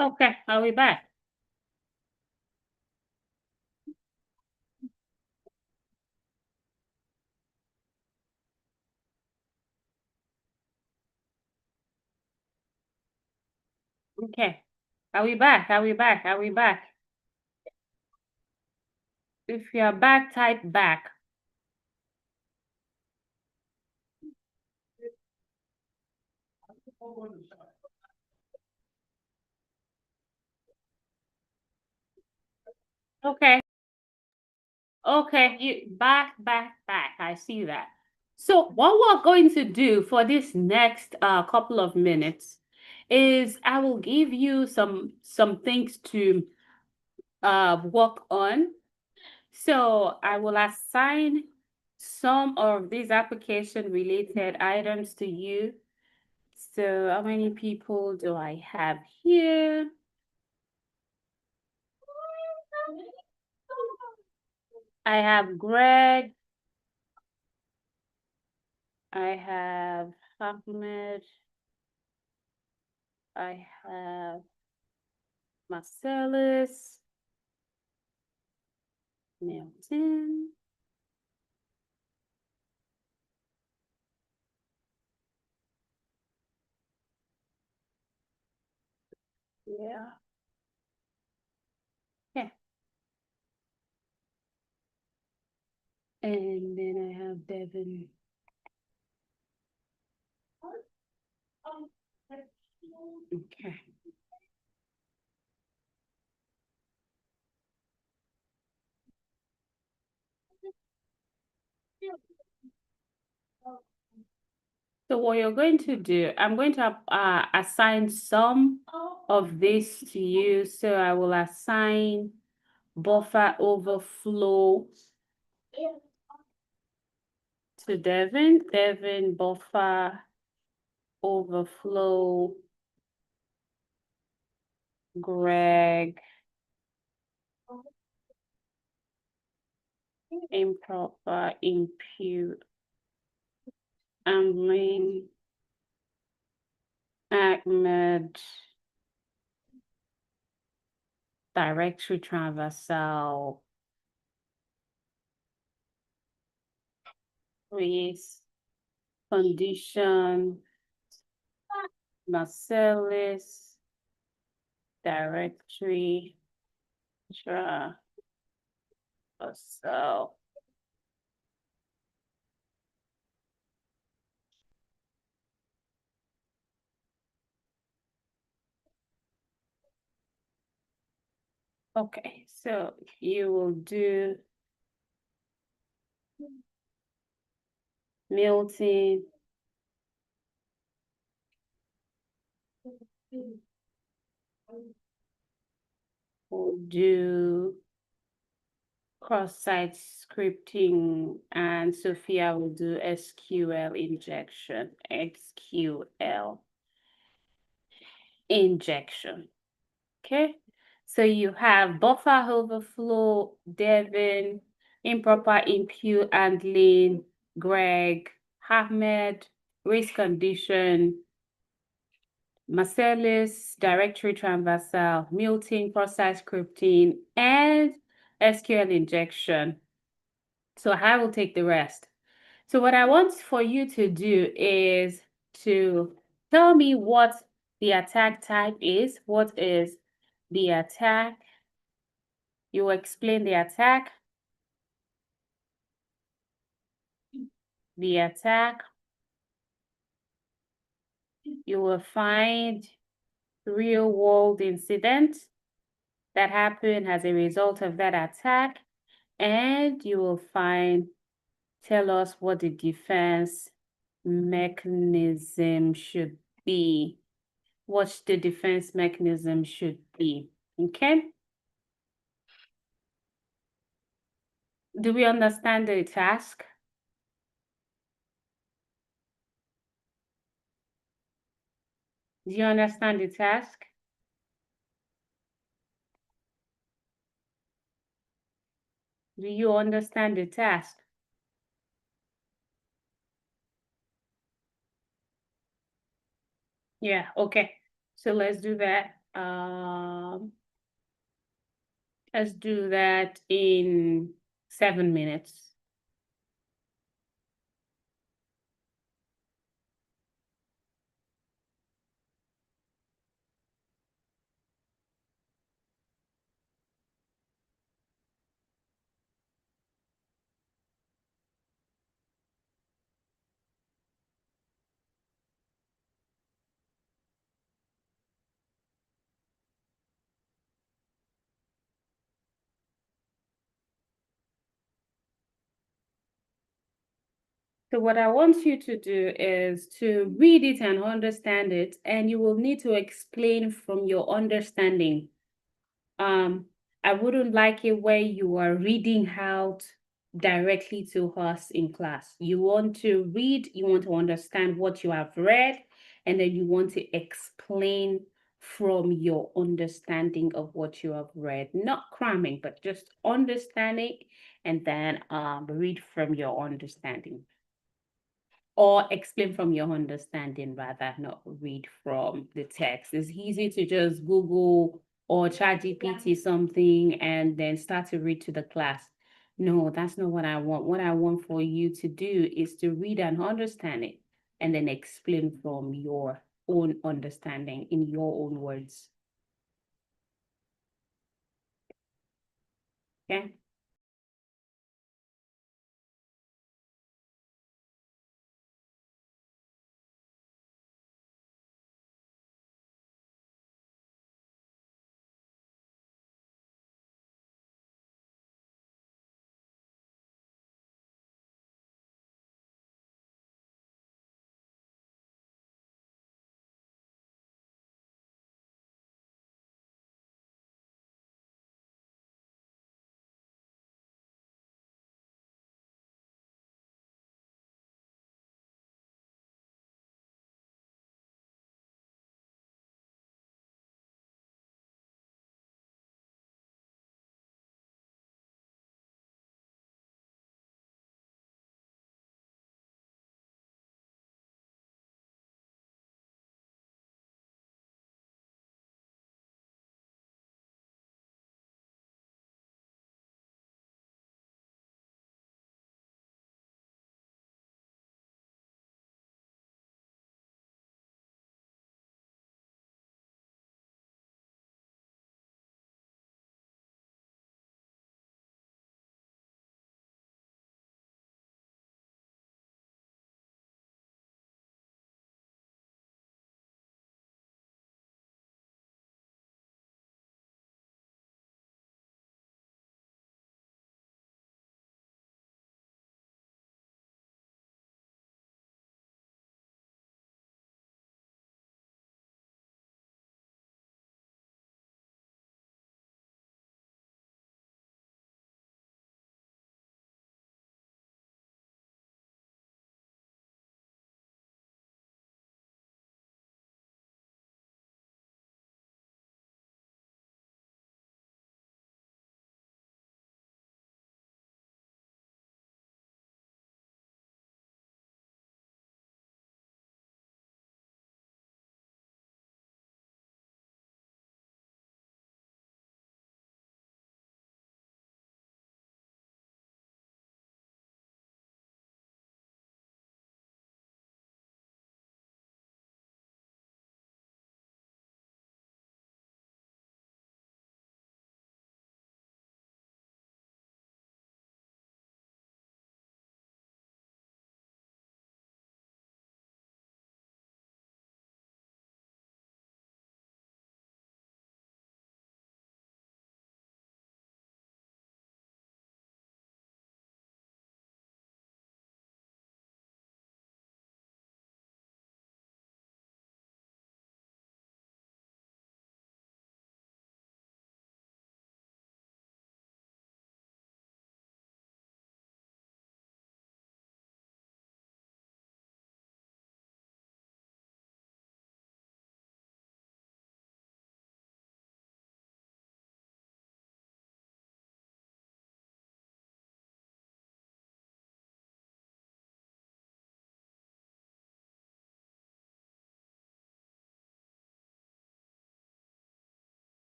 Okay, are we back? Okay. Are we back? Are we back? Are we back? If you are back, type back. Okay. Okay, you back. I see that. So what we're going to do for this next couple of minutes is I will give you some things to work on. So I will assign some of these application related items to you. So how many people do I have here? I have Greg. I have Ahmed. I have Marcellus. Milton. Yeah. Yeah. And then I have Devin. Okay. So what you're going to do, I'm going to assign some of this to you. So I will assign buffer overflow to Devin. Devin buffer overflow. Greg improper impute. Amlin Ahmed directory traversal with condition Marcellus directory traversal. Okay, so you will do Milton will do cross-site scripting, and Sophia will do SQL injection. Okay, so you have buffer overflow, Devin, improper impute handling, Greg, Ahmed, race condition, Marcellus, directory traversal, Milton, cross-site scripting, and SQL injection. So I will take the rest. So what I want for you to do is to tell me what the attack type is. What is the attack? You will explain the attack. The attack. You will find real world incidents that happened as a result of that attack. And you will tell us what the defense mechanism should be. What the defense mechanism should be. Okay? Do we understand the task? Do you understand the task? Do you understand the task? Yeah, okay. So let's do that. Um, let's do that in 7 minutes. So what I want you to do is to read it and understand it, and you will need to explain from your understanding. I wouldn't like it where you are reading out directly to us in class. You want to read, you want to understand what you have read, and then you want to explain from your understanding of what you have read, not cramming, but just understanding, and then read from your understanding. Or explain from your understanding, rather, not read from the text. It's easy to just Google or ChatGPT something and then start to read to the class. No, that's not what I want. What I want for you to do is to read and understand it and then explain from your own understanding in your own words. Okay?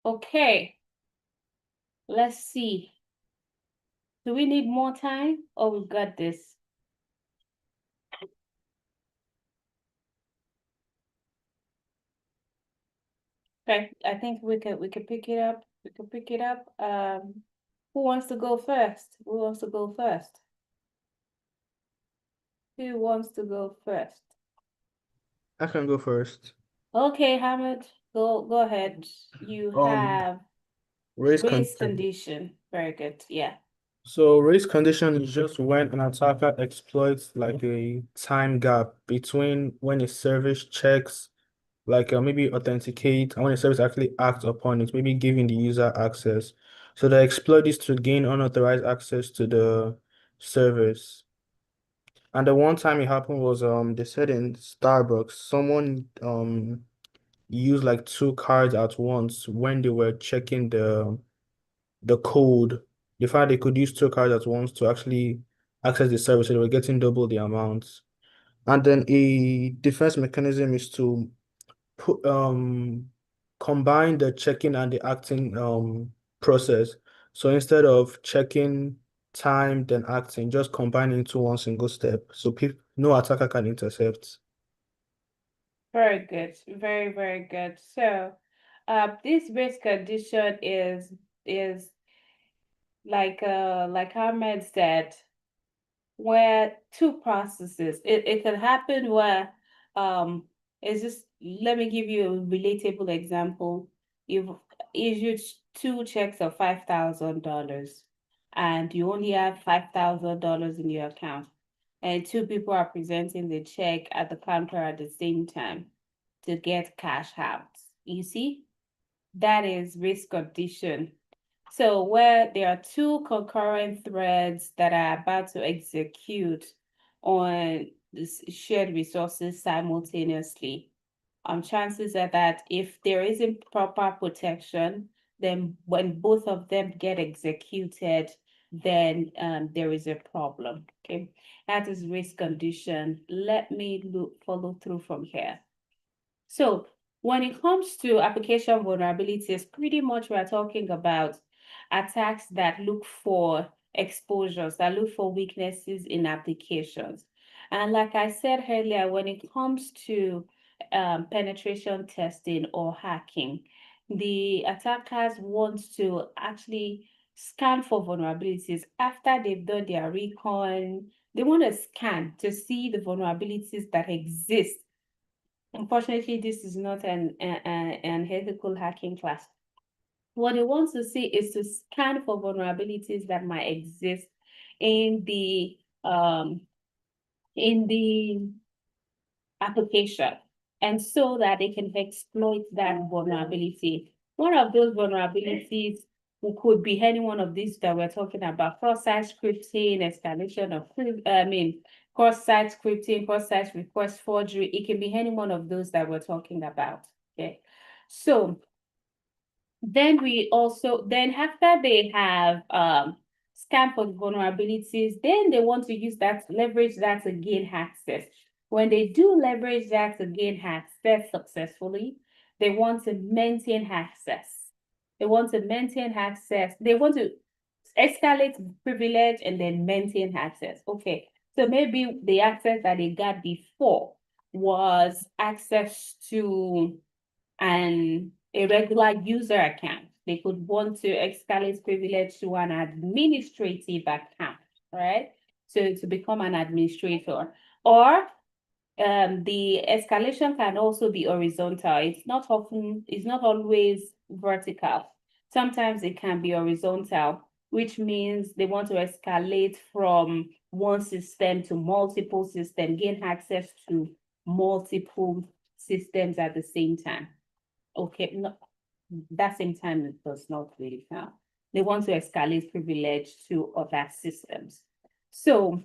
Okay, let's see. Do we need more time or we've got this? Okay, I think we could pick it up. We could pick it up. Who wants to go first? Who wants to go first? Who wants to go first? I can go first. Okay, Hamid, go ahead. You have Race race condition. condition. Very good. Yeah. So race condition is just when an attacker exploits like a time gap between when a service checks, like maybe authenticate, and when a service actually acts upon it, maybe giving the user access. So they exploit this to gain unauthorized access to the service. And the one time it happened was they said in Starbucks, someone used like two cards at once when they were checking the code. They found they could use two cards at once to actually access the service, so they were getting double the amount. And then a defense mechanism is to put combine the checking and the acting process. So instead of checking time then acting, just combine into one single step. So no attacker can intercept. Very good. Very, very good. So, this race condition is like Ahmed said, where two processes. It can happen where it's just, let me give you a relatable example. You've issued two checks of $5,000 and you only have $5,000 in your account, and two people are presenting the check at the counter at the same time to get cash out. You see, that is risk condition. So where there are two concurrent threads that are about to execute on this shared resources simultaneously, chances are that if there isn't proper protection, then when both of them get executed, then there is a problem. Okay, that is risk condition. Let me follow through from here. So when it comes to application vulnerabilities, pretty much we're talking about attacks that look for exposures, that look for weaknesses in applications. And like I said earlier, when it comes to penetration testing or hacking, the attackers want to actually scan for vulnerabilities after they've done their recon. They want to scan to see the vulnerabilities that exist. Unfortunately, this is not an ethical hacking class. What they want to see is to scan for vulnerabilities that might exist in the um in the application, and so that they can exploit that vulnerability. One of those vulnerabilities could be any one of these that we're talking about: cross-site scripting, escalation of, cross-site scripting, cross-site request forgery. It can be any one of those that we're talking about. Okay, so then after they have scanned for vulnerabilities, then they want to use that, leverage that to gain access. When they do leverage that to gain access successfully, they want to maintain access. They want to maintain access. They want to escalate privilege and then maintain access. Okay, so maybe the access that they got before was access to a regular user account. They could want to escalate privilege to an administrative account, right? So to become an administrator. Or the escalation can also be horizontal. It's not always vertical. Sometimes it can be horizontal, which means they want to escalate from one system to multiple systems, gain access to multiple systems at the same time. Okay, no, that same time it does not really count. They want to escalate privilege to other systems. So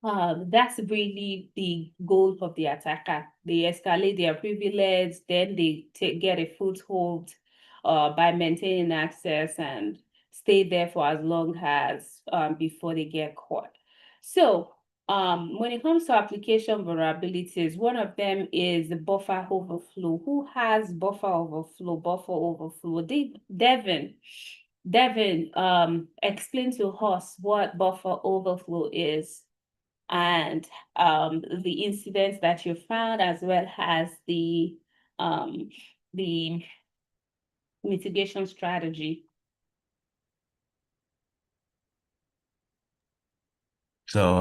that's really the goal of the attacker. They escalate their privilege, then they get a foothold by maintaining access and stay there for as long as before they get caught. So When it comes to application vulnerabilities, one of them is the buffer overflow. Who has buffer overflow? Buffer overflow. Devin, explain to us what buffer overflow is and the incidents that you found, as well as um the mitigation strategy. So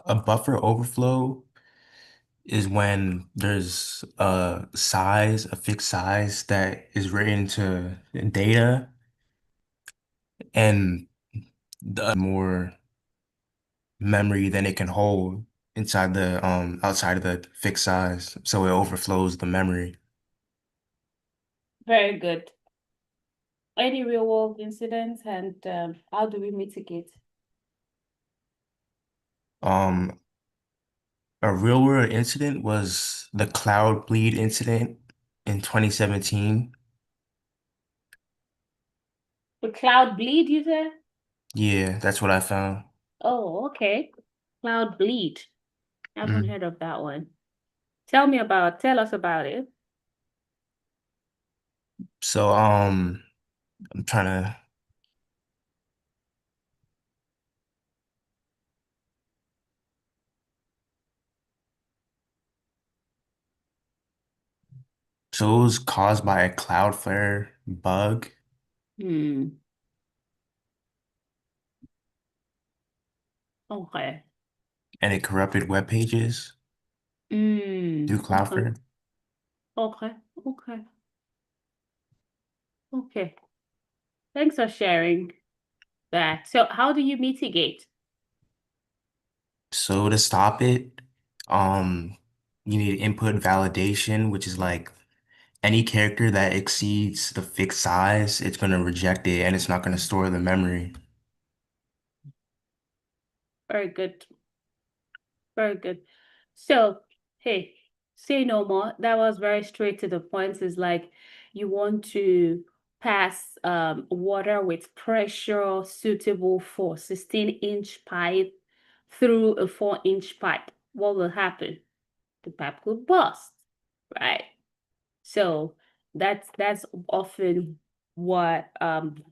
a buffer overflow is when there's a fixed size that is written into data and the more memory than it can hold inside the outside of the fixed size. So it overflows the memory. Very good. Any real world incidents, and how do we mitigate? Um a real world incident was the cloud bleed incident in 2017. The cloud bleed, you said? Yeah, that's what I found. Oh, okay. Cloud bleed. I haven't Mm. heard of that one. Tell us about it. So I'm trying to so it was caused by a Cloudflare bug Hmm. Okay. and it corrupted web pages through Okay. Cloudflare. Okay. Okay. Okay. Thanks for sharing that. So how do you mitigate? So to stop it, um, you need input validation, which is like any character that exceeds the fixed size, it's going to reject it and it's not going to store the memory. Very good. Very good. So, hey, say no more. That was very straight to the point. Is like you want to pass water with pressure suitable for 16-inch pipe through a 4-inch pipe. What will happen? The pipe could burst, right? So that's often what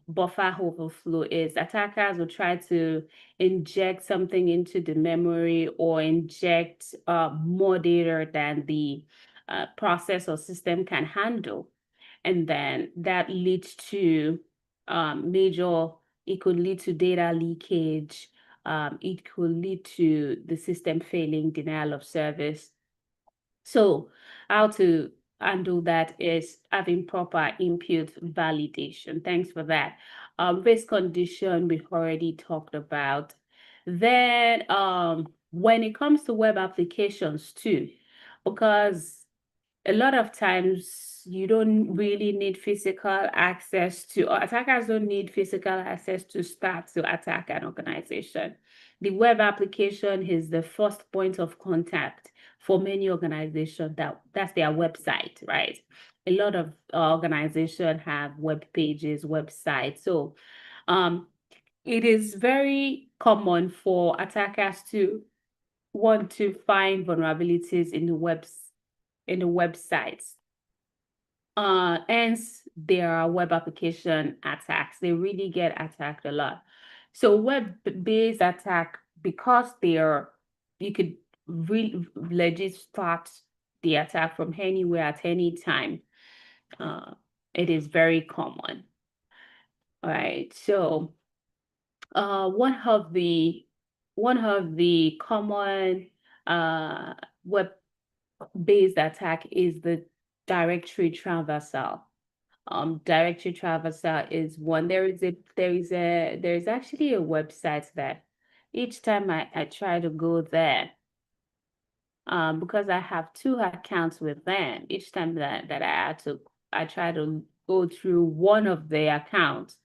buffer overflow is. Attackers will try to inject something into the memory or inject more data than the process or system can handle. And then that leads to it could lead to data leakage. It could lead to the system failing, denial of service. So how to handle that is having proper input validation. Thanks for that. Risk condition we already talked about. Then when it comes to web applications too, because a lot of times you don't really need physical access to, or attackers don't need physical access to start to attack an organization. The web application is the first point of contact for many organizations. That's their website, right? A lot of organizations have web pages, websites. So it is very common for attackers to want to find vulnerabilities in the websites. Hence there are web application attacks. They really get attacked a lot. So web-based attack, because you could really legit start the attack from anywhere at any time. It is very common. All right. So one of the common web-based attack is the directory traversal. Directory traversal is one. There is actually a website that each time I try to go there, because I have two accounts with them, each time that I try to go through one of their accounts,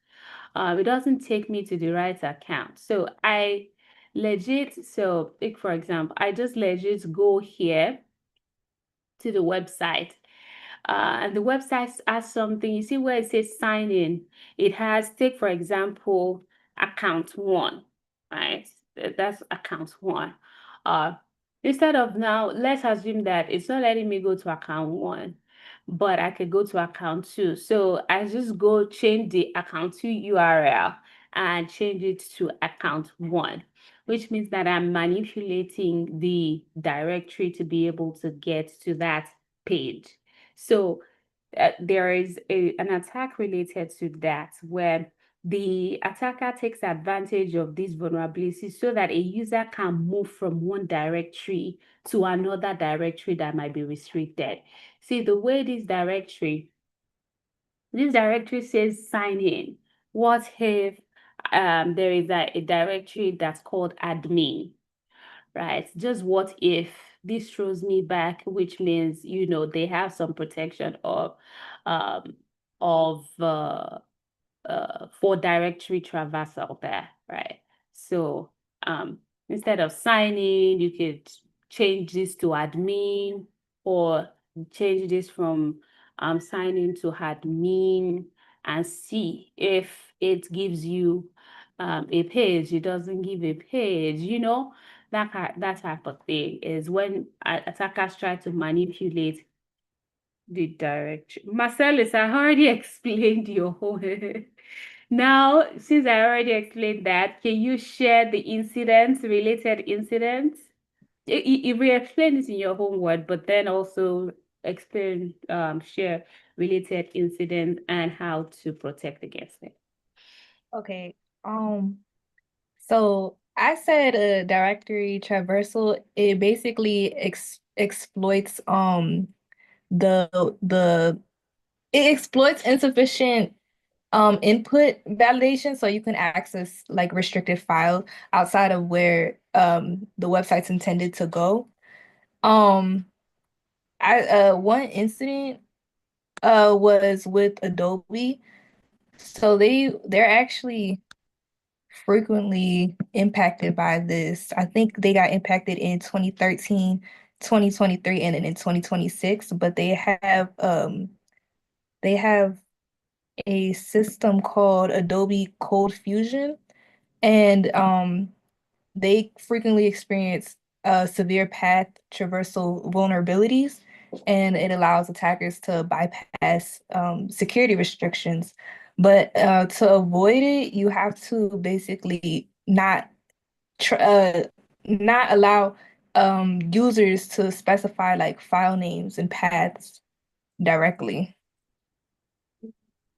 it doesn't take me to the right account. So like for example, I just legit go here to the website. And the website has something, you see where it says sign in. It has, take for example, account one, right? That's account one. Instead of now, let's assume that it's not letting me go to account 1, but I could go to account 2. So I just go change the account 2 URL and change it to account 1, which means that I'm manipulating the directory to be able to get to that page. So there is an attack related to that where the attacker takes advantage of these vulnerabilities so that a user can move from one directory to another directory that might be restricted. See, the way this directory says sign in. What if there is a directory that's called admin, right? Just what if this throws me back, which means, they have some protection um, of for directory traversal there, right? So instead of signing, you could change this to admin or change this from signing to admin and see if it gives you a page. It doesn't give a page, that type of thing is when attackers try to manipulate the directory. Marcellus, I already explained your whole. Now, since I already explained that, can you share the incidents, related incidents? If we explain this in your own word, but then also share related incidents and how to protect against it. Okay. So I said a directory traversal, it basically exploits the it exploits insufficient input validation so you can access like restricted files outside of where the website's intended to go. I One incident was with Adobe. So they're actually frequently impacted by this. I think they got impacted in 2013, 2023, and then in 2026, but they have a system called Adobe Cold Fusion, and they frequently experience severe path traversal vulnerabilities, and it allows attackers to bypass security restrictions. But to avoid it, you have to basically not allow users to specify like file names and paths directly.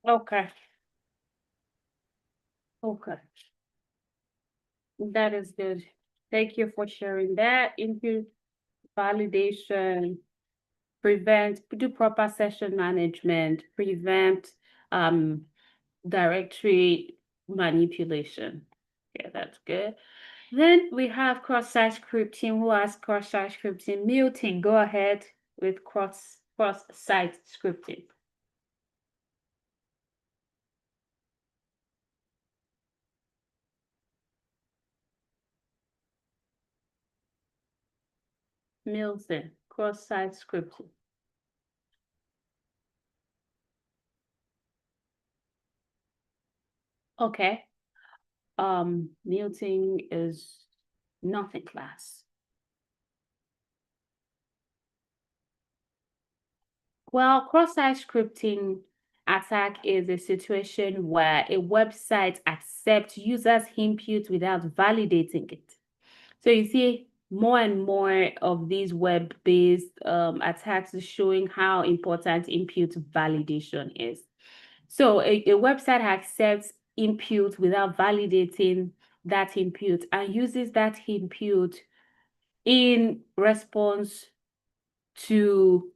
Okay. Okay. That is good. Thank you for sharing that. Input validation, do proper session management, prevent directory manipulation. Yeah, that's good. Then we have cross-site scripting. Who has cross-site scripting? Milton, go ahead with cross-site scripting. Milton, cross-site scripting. Okay. Milton is not in class. Well, cross-site scripting attack is a situation where a website accepts users' input without validating it. So you see more and more of these web-based attacks is showing how important input validation is. So a website accepts input without validating that input and uses that input in response to,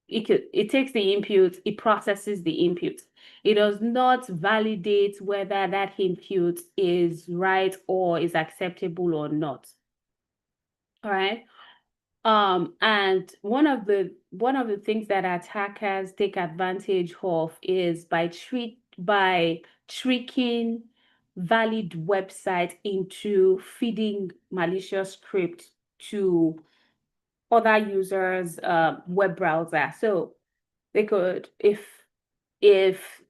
it takes the input, it processes the input. It does not validate whether that input is right or is acceptable or not. All right. And one of the things that attackers take advantage of is by tricking valid website into feeding malicious script to other users' web browser. So they could, if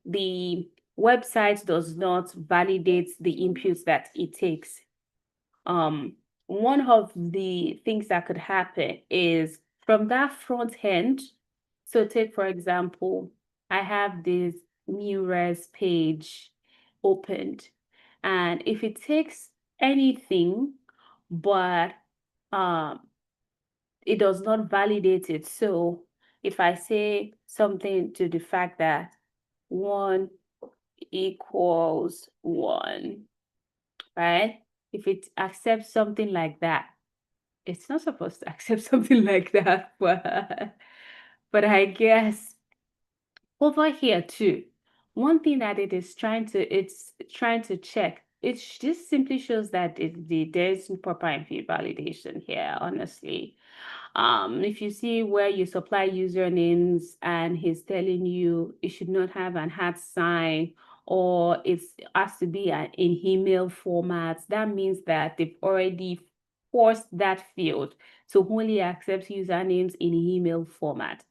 the website does not validate the inputs that it takes, one of the things that could happen is from that front end. So take, for example, I have this new res page opened, and if it takes anything, but it does not validate it. So if I say something to the fact that 1 equals 1, right? If it accepts something like that, it's not supposed to accept something like that, but I guess over here too, one thing that it's trying to check. This simply shows that there's proper input validation here, honestly. If you see where you supply usernames and he's telling you it should not have an @ or it has to be in email format, that means that they've already forced that field to only accept usernames in email format.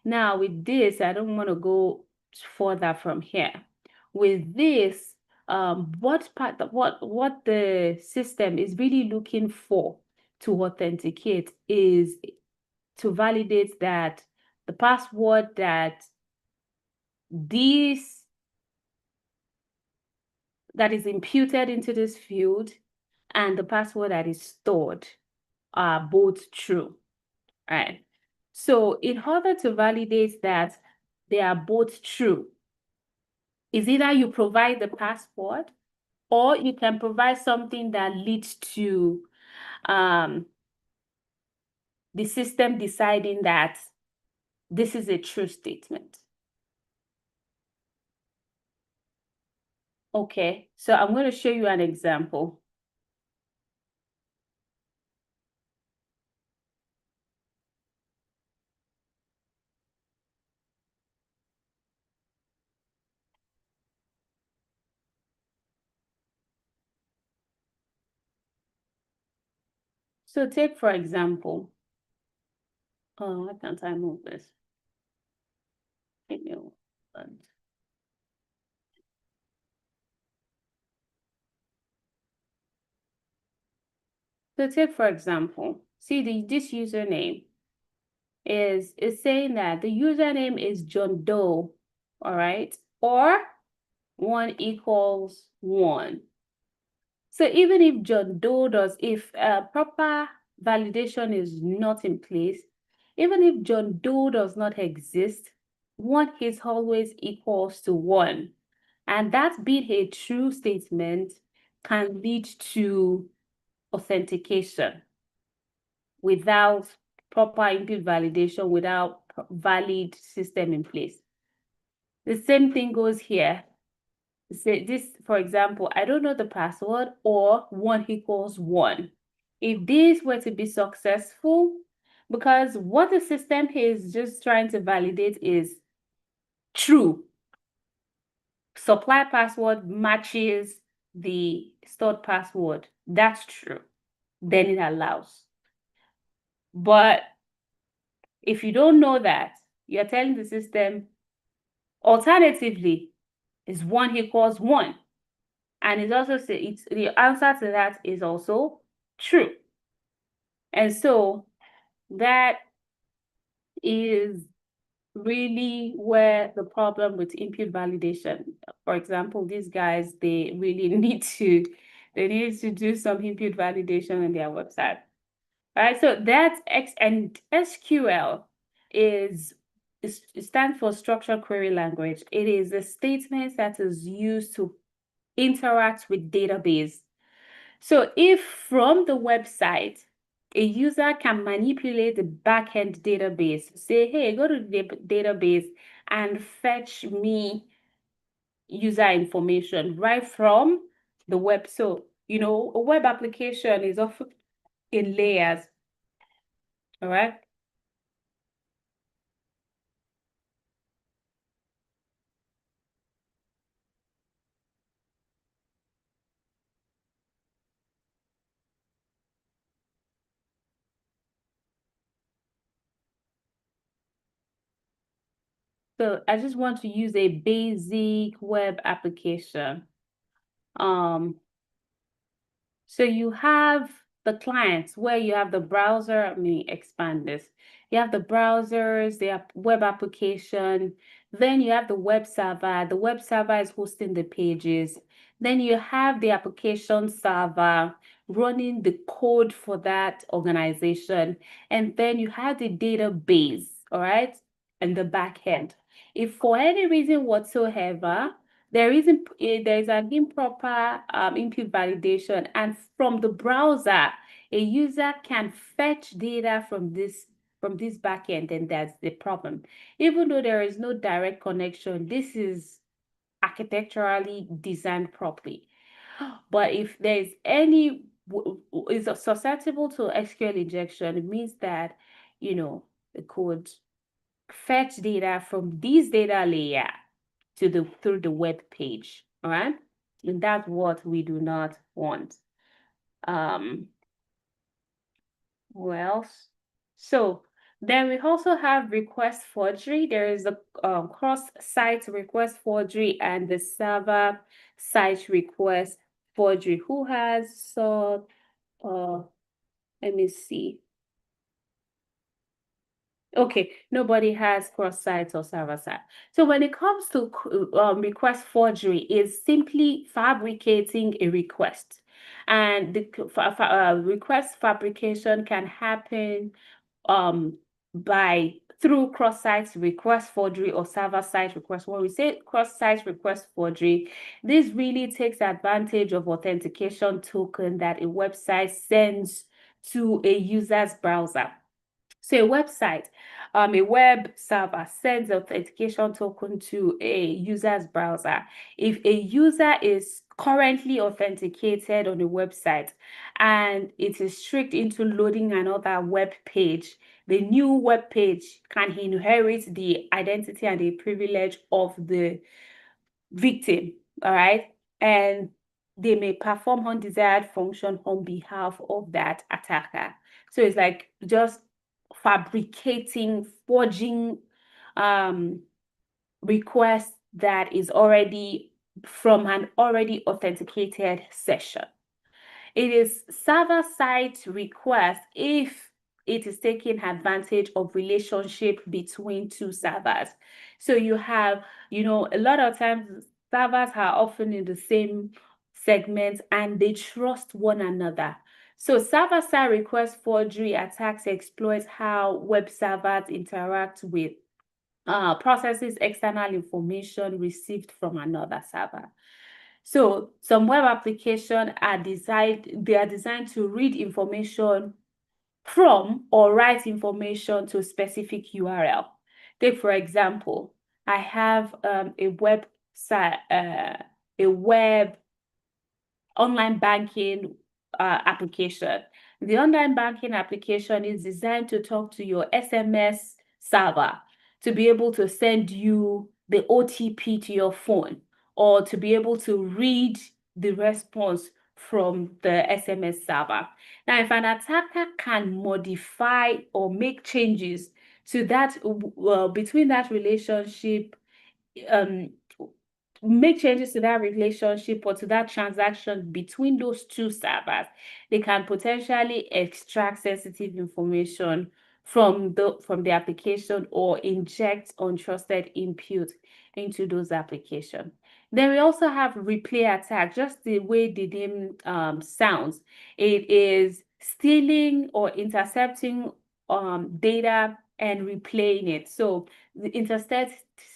Now with this, I don't want to go further from here. With this, what the system is really looking for to authenticate is to validate that the password that is imputed into this field and the password that is stored are both true, right? So in order to validate that they are both true, is either you provide the password or you can provide something that leads to the system deciding that this is a true statement. Okay, so I'm going to show you an example. So take, for example, why can't I move this? Email. So take, for example, see this username is saying that the username is John Doe, all right? Or 1 equals 1. So even if John Doe if proper validation is not in place, even if John Doe does not exist, 1 is always equals to 1. And that being a true statement can lead to authentication without proper input validation, without valid system in place. The same thing goes here. Say this, for example, I don't know the password or 1 equals 1. If this were to be successful, because what the system is just trying to validate is true. Supply password matches the stored password. That's true. Then it allows. But if you don't know that, you're telling the system, alternatively, is 1 equals 1. And it's also the answer to that is also true. And so that is really where the problem with input validation. For example, these guys, they really need to do some input validation on their website. All right, so that's and SQL it stands for structured query language. It is a statement that is used to interact with database. So if from the website, a user can manipulate the backend database, say, hey, go to the database and fetch me user information right from the web. So, a web application is often in layers, all right? So I just want to use a basic web application. So you have the clients where you have the browser. Let me expand this. You have the browsers, the web application, then you have the web server. The web server is hosting the pages. Then you have the application server running the code for that organization. And then you have the database, all right, and the back end. If for any reason whatsoever, there's an improper input validation, and from the browser, a user can fetch data from this backend, and that's the problem. Even though there is no direct connection, this is architecturally designed properly. But if there's any is susceptible to SQL injection, it means that the code fetch data from this data layer through the web page. All right, and that's what we do not want. What else? So then we also have request forgery. There is a cross-site request forgery and the server site request forgery. Who has let me see. Okay, nobody has cross-site or server-side. So when it comes to request forgery, it's simply fabricating a request. And the request fabrication can happen through cross-site request forgery or server-side request. When we say cross-site request forgery, this really takes advantage of authentication token that a website sends to a user's browser. So a website, a web server sends authentication token to a user's browser. If a user is currently authenticated on a website and it is tricked into loading another web page, the new web page can inherit the identity and the privilege of the victim, all right? And they may perform undesired function on behalf of that attacker. So it's like just fabricating, forging request that is already from an already authenticated session. It is server-side request if it is taking advantage of relationship between two servers. So you have, a lot of times servers are often in the same segment and they trust one another. So server-side request forgery attacks exploit how web servers interact with processes external information received from another server. So some web applications are designed to read information from or write information to a specific URL. Take for example, I have a website, a web online banking application. The online banking application is designed to talk to your SMS server to be able to send you the OTP to your phone or to be able to read the response from the SMS server. Now, if an attacker can modify or make changes to that between that relationship, make changes to that relationship or to that transaction between those two servers, they can potentially extract sensitive information from the application or inject untrusted input into those applications. Then we also have replay attack, just the way the name sounds. It is stealing or intercepting data and replaying it. So intercepting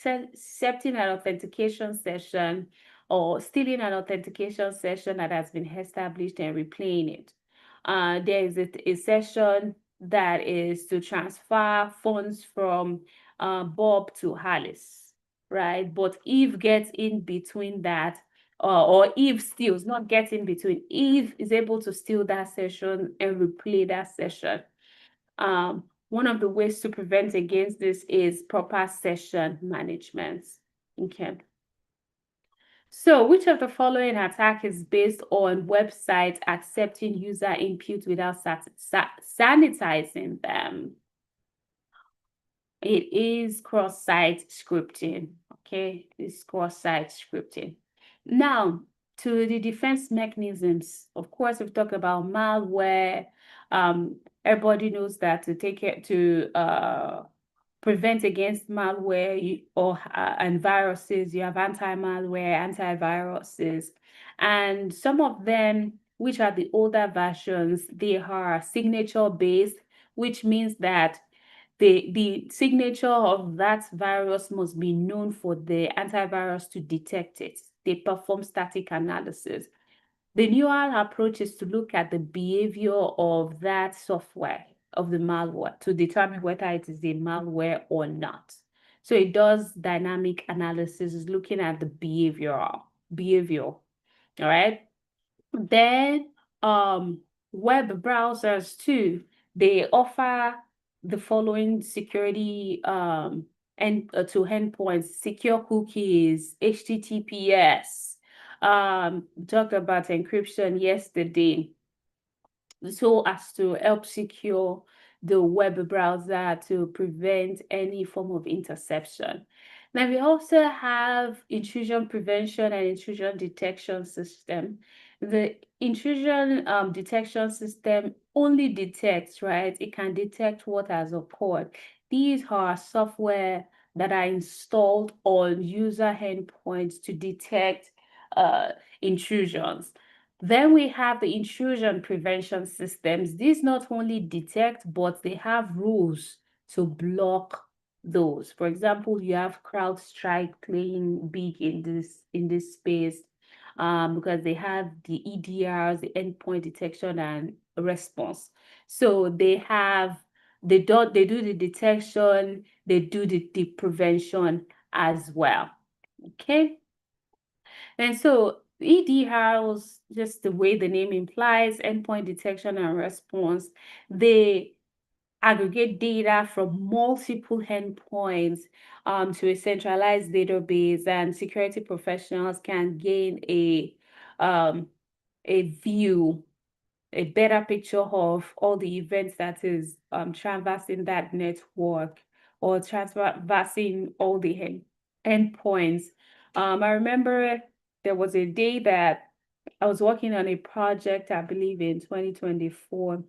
an authentication session or stealing an authentication session that has been established and replaying it. There is a session that is to transfer funds from Bob to Alice, right? But Eve gets in between that, or Eve steals, not get in between. Eve is able to steal that session and replay that session. One of the ways to prevent against this is proper session management. Okay. So which of the following attack is based on websites accepting user input without sanitizing them? It is cross-site scripting. Okay, it's cross-site scripting. Now, to the defense mechanisms. Of course, we've talked about malware. Everybody knows that to take it to prevent against malware and viruses, you have anti-malware, antiviruses, and some of them, which are the older versions, they are signature based, which means that the signature of that virus must be known for the antivirus to detect it. They perform static analysis. The newer approach is to look at the behavior of that software, of the malware, to determine whether it is a malware or not. So it does dynamic analysis, is looking at the behavior, all right? Then web browsers too, they offer the following security and to endpoints, secure cookies, HTTPS. Talked about encryption yesterday, so as to help secure the web browser to prevent any form of interception. Now we also have intrusion prevention and intrusion detection system. The intrusion detection system only detects, right? It can detect what has occurred. These are software that are installed on user endpoints to detect intrusions. Then we have the intrusion prevention systems. These not only detect, but they have rules to block those. For example, you have CrowdStrike playing big in this space because they have the EDRs, the endpoint detection and response. So they do the detection, they do the prevention as well. Okay. And so EDRs, just the way the name implies, endpoint detection and response, they aggregate data from multiple endpoints to a centralized database, and security professionals can gain a view, a better picture of all the events that is traversing that network or traversing all the endpoints. I remember there was a day that I was working on a project, I believe in 2024.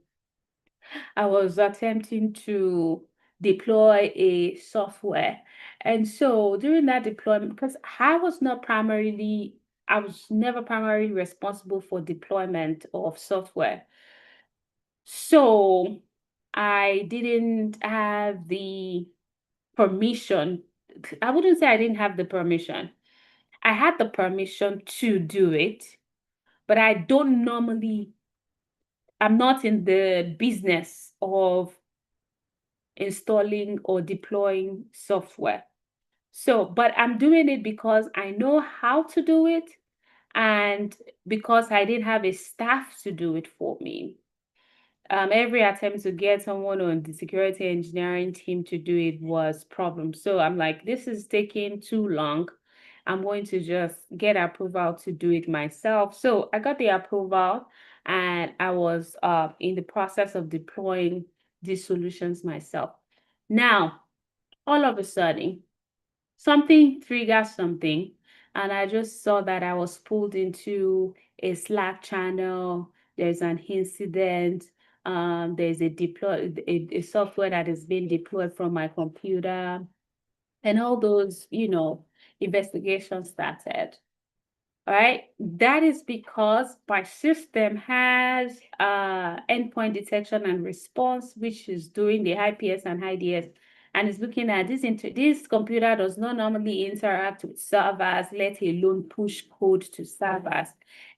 I was attempting to deploy a software. And so during that deployment, because I was never primarily responsible for deployment of software. So I didn't have the permission. I wouldn't say I didn't have the permission. I had the permission to do it, but I'm not in the business of installing or deploying software. So, but I'm doing it because I know how to do it and because I didn't have a staff to do it for me. Every attempt to get someone on the security engineering team to do it was problem. So I'm like, this is taking too long. I'm going to just get approval to do it myself. So I got the approval and I was in the process of deploying these solutions myself. Now, all of a sudden, something triggers something, and I just saw that I was pulled into a Slack channel. There's an incident. There's a software that is being deployed from my computer, and all those, investigations started. All right, that is because my system has endpoint detection and response, which is doing the IPS and IDS, and is looking at this computer does not normally interact with servers, let alone push code to servers.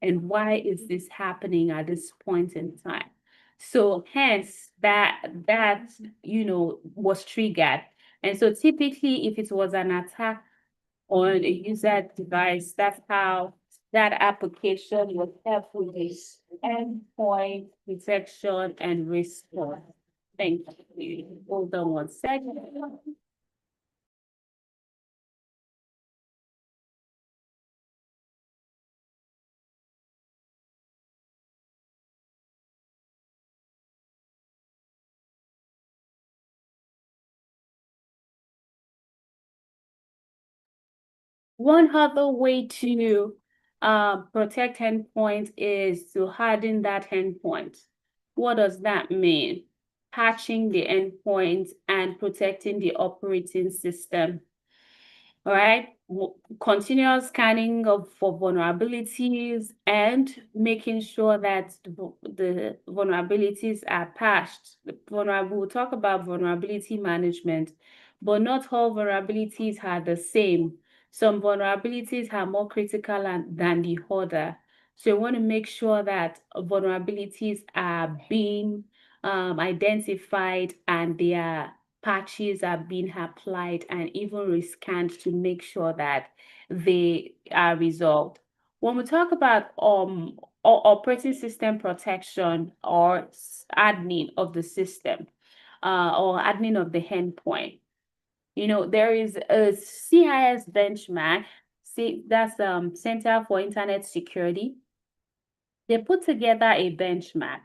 And why is this happening at this point in time? So hence that was triggered. And so typically, if it was an attack on a user device, that's how that application will help with this endpoint detection and response. Thank you. Hold on one second. One other way to Protect endpoint is to harden that endpoint. What does that mean? Patching the endpoint and protecting the operating system. All right, continuous scanning for vulnerabilities and making sure that the vulnerabilities are patched. We'll talk about vulnerability management, but not all vulnerabilities are the same. Some vulnerabilities are more critical than the other. So you want to make sure that vulnerabilities are being identified and they are patches are being applied and even rescanned to make sure that they are resolved. When we talk about operating system protection or admin of the system or admin of the endpoint, there is a CIS benchmark. See, that's Center for Internet Security. They put together a benchmark.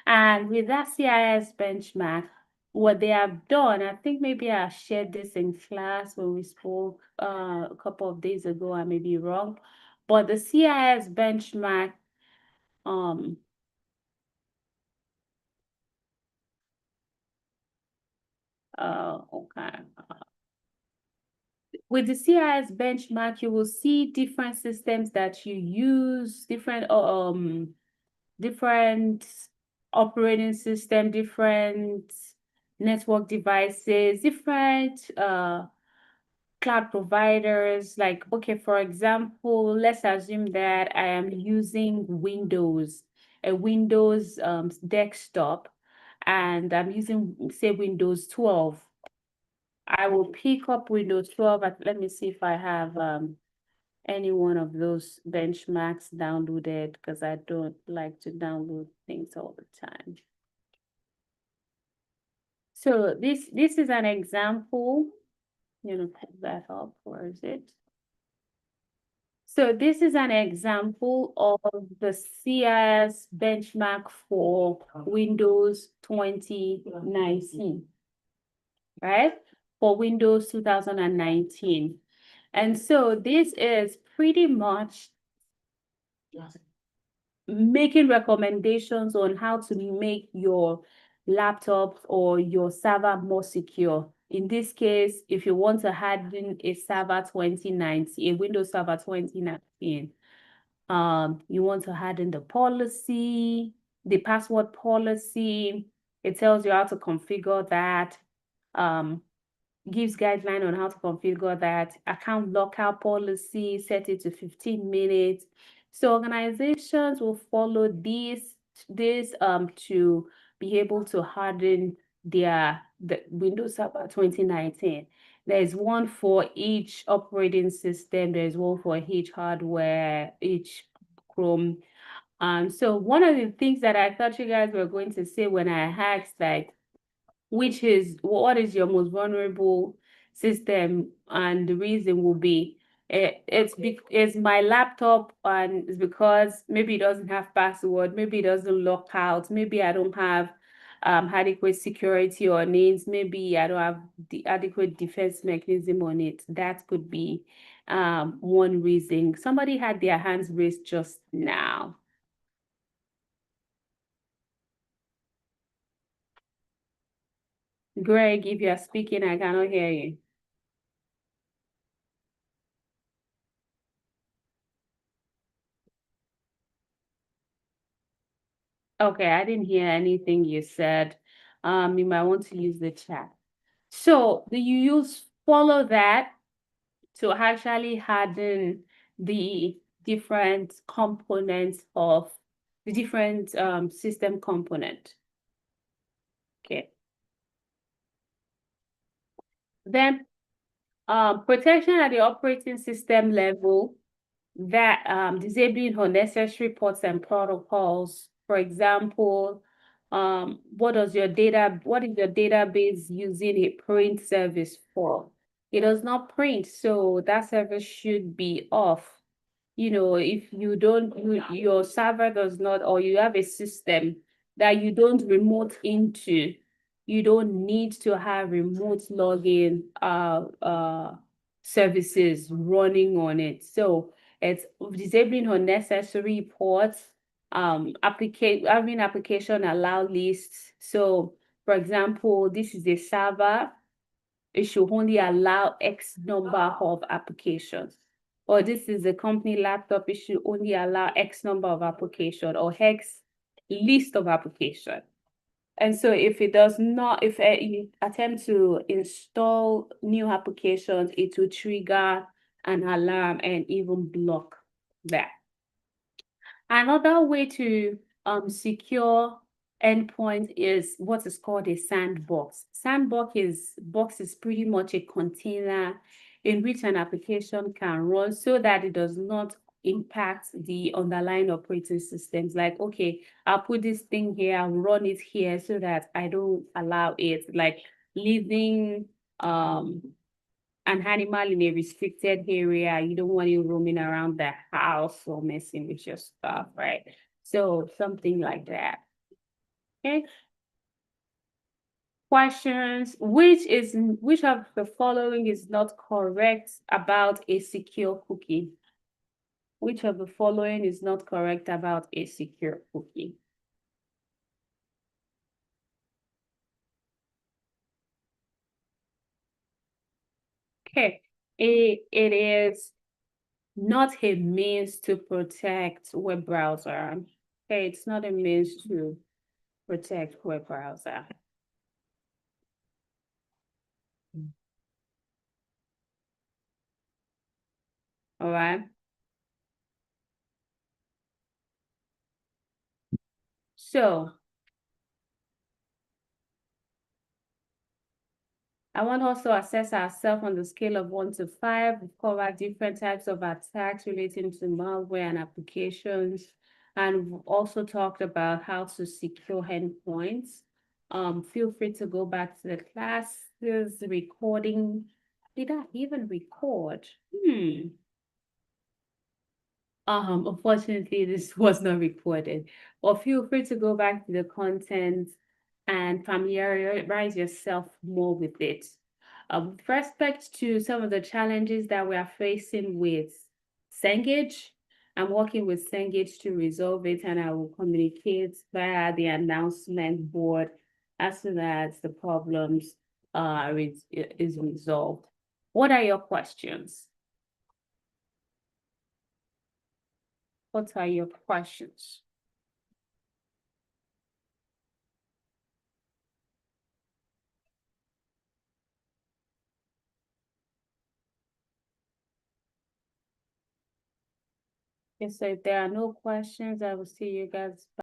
And with that CIS benchmark, what they have done, I think maybe I shared this in class when we spoke a couple of days ago, I may be wrong, but the CIS benchmark, okay. With the CIS benchmark, you will see different systems that you use, different operating system, different network devices, different cloud providers. Like, okay, for example, let's assume that I am using Windows, a Windows desktop, and I'm using, say, Windows 12. I will pick up Windows 12. Let me see if I have any one of those benchmarks downloaded, because I don't like to download things all the time. So this is an example. Put that up. Where is it? So this is an example of the CIS benchmark for Windows 2019, right? For Windows 2019. And so this is pretty much making recommendations on how to make your laptop or your server more secure. In this case, if you want to harden a server 2019, a Windows Server 2019, you want to harden the policy, the password policy. It tells you how to configure that. Gives guideline on how to configure that. Account lockout policy, set it to 15 minutes. So organizations will follow this to be able to harden the Windows Server 2019. There's one for each operating system. There's one for each hardware, each Chrome. So one of the things that I thought you guys were going to say when I asked, like, what is your most vulnerable system, and the reason will be it's my laptop, and it's because maybe it doesn't have password, maybe it doesn't lock out, maybe I don't have adequate security on it, maybe I don't have the adequate defense mechanism on it. That could be one reason. Somebody had their hands raised just now. Greg, if you are speaking, I cannot hear you. Okay, I didn't hear anything you said. You might want to use the chat. So do you follow that to actually harden the different components of the different system component? Okay. Then protection at the operating system level, that disabling unnecessary ports and protocols. For example, what is your database using a print service for? It does not print, so that service should be off. If your server does not, or you have a system that you don't remote into, you don't need to have remote login services running on it. So It's disabling unnecessary ports, having application allow lists. So, for example, this is a server. It should only allow X number of applications. Or this is a company laptop. It should only allow X number of application or X list of application. And so if it does not, if you attempt to install new applications, it will trigger an alarm and even block that. Another way to secure endpoint is what is called a sandbox. Box is pretty much a container in which an application can run so that it does not impact the underlying operating systems. Like, okay, I'll put this thing here, I'll run it here so that I don't allow it, like leaving an animal in a restricted area. You don't want it roaming around the house or messing with your stuff, right? So something like that. Okay. Questions. Which of the following is not correct about a secure cookie? Which of the following is not correct about a secure cookie? Okay. It is not a means to protect web browser. Okay, it's not a means to protect web browser. All right. So I want us to assess ourselves on the scale of 1 to 5. We've covered different types of attacks relating to malware and applications. And we've also talked about how to secure endpoints. Feel free to go back to the classes recording. Did I even record? Unfortunately, this was not recorded. Or feel free to go back to the content and familiarize yourself more with it. With respect to some of the challenges that we are facing with Cengage, I'm working with Cengage to resolve it, and I will communicate via the announcement board as soon as the problems is resolved. What are your questions? What are your questions? Yes, so if there are no questions, I will see you guys.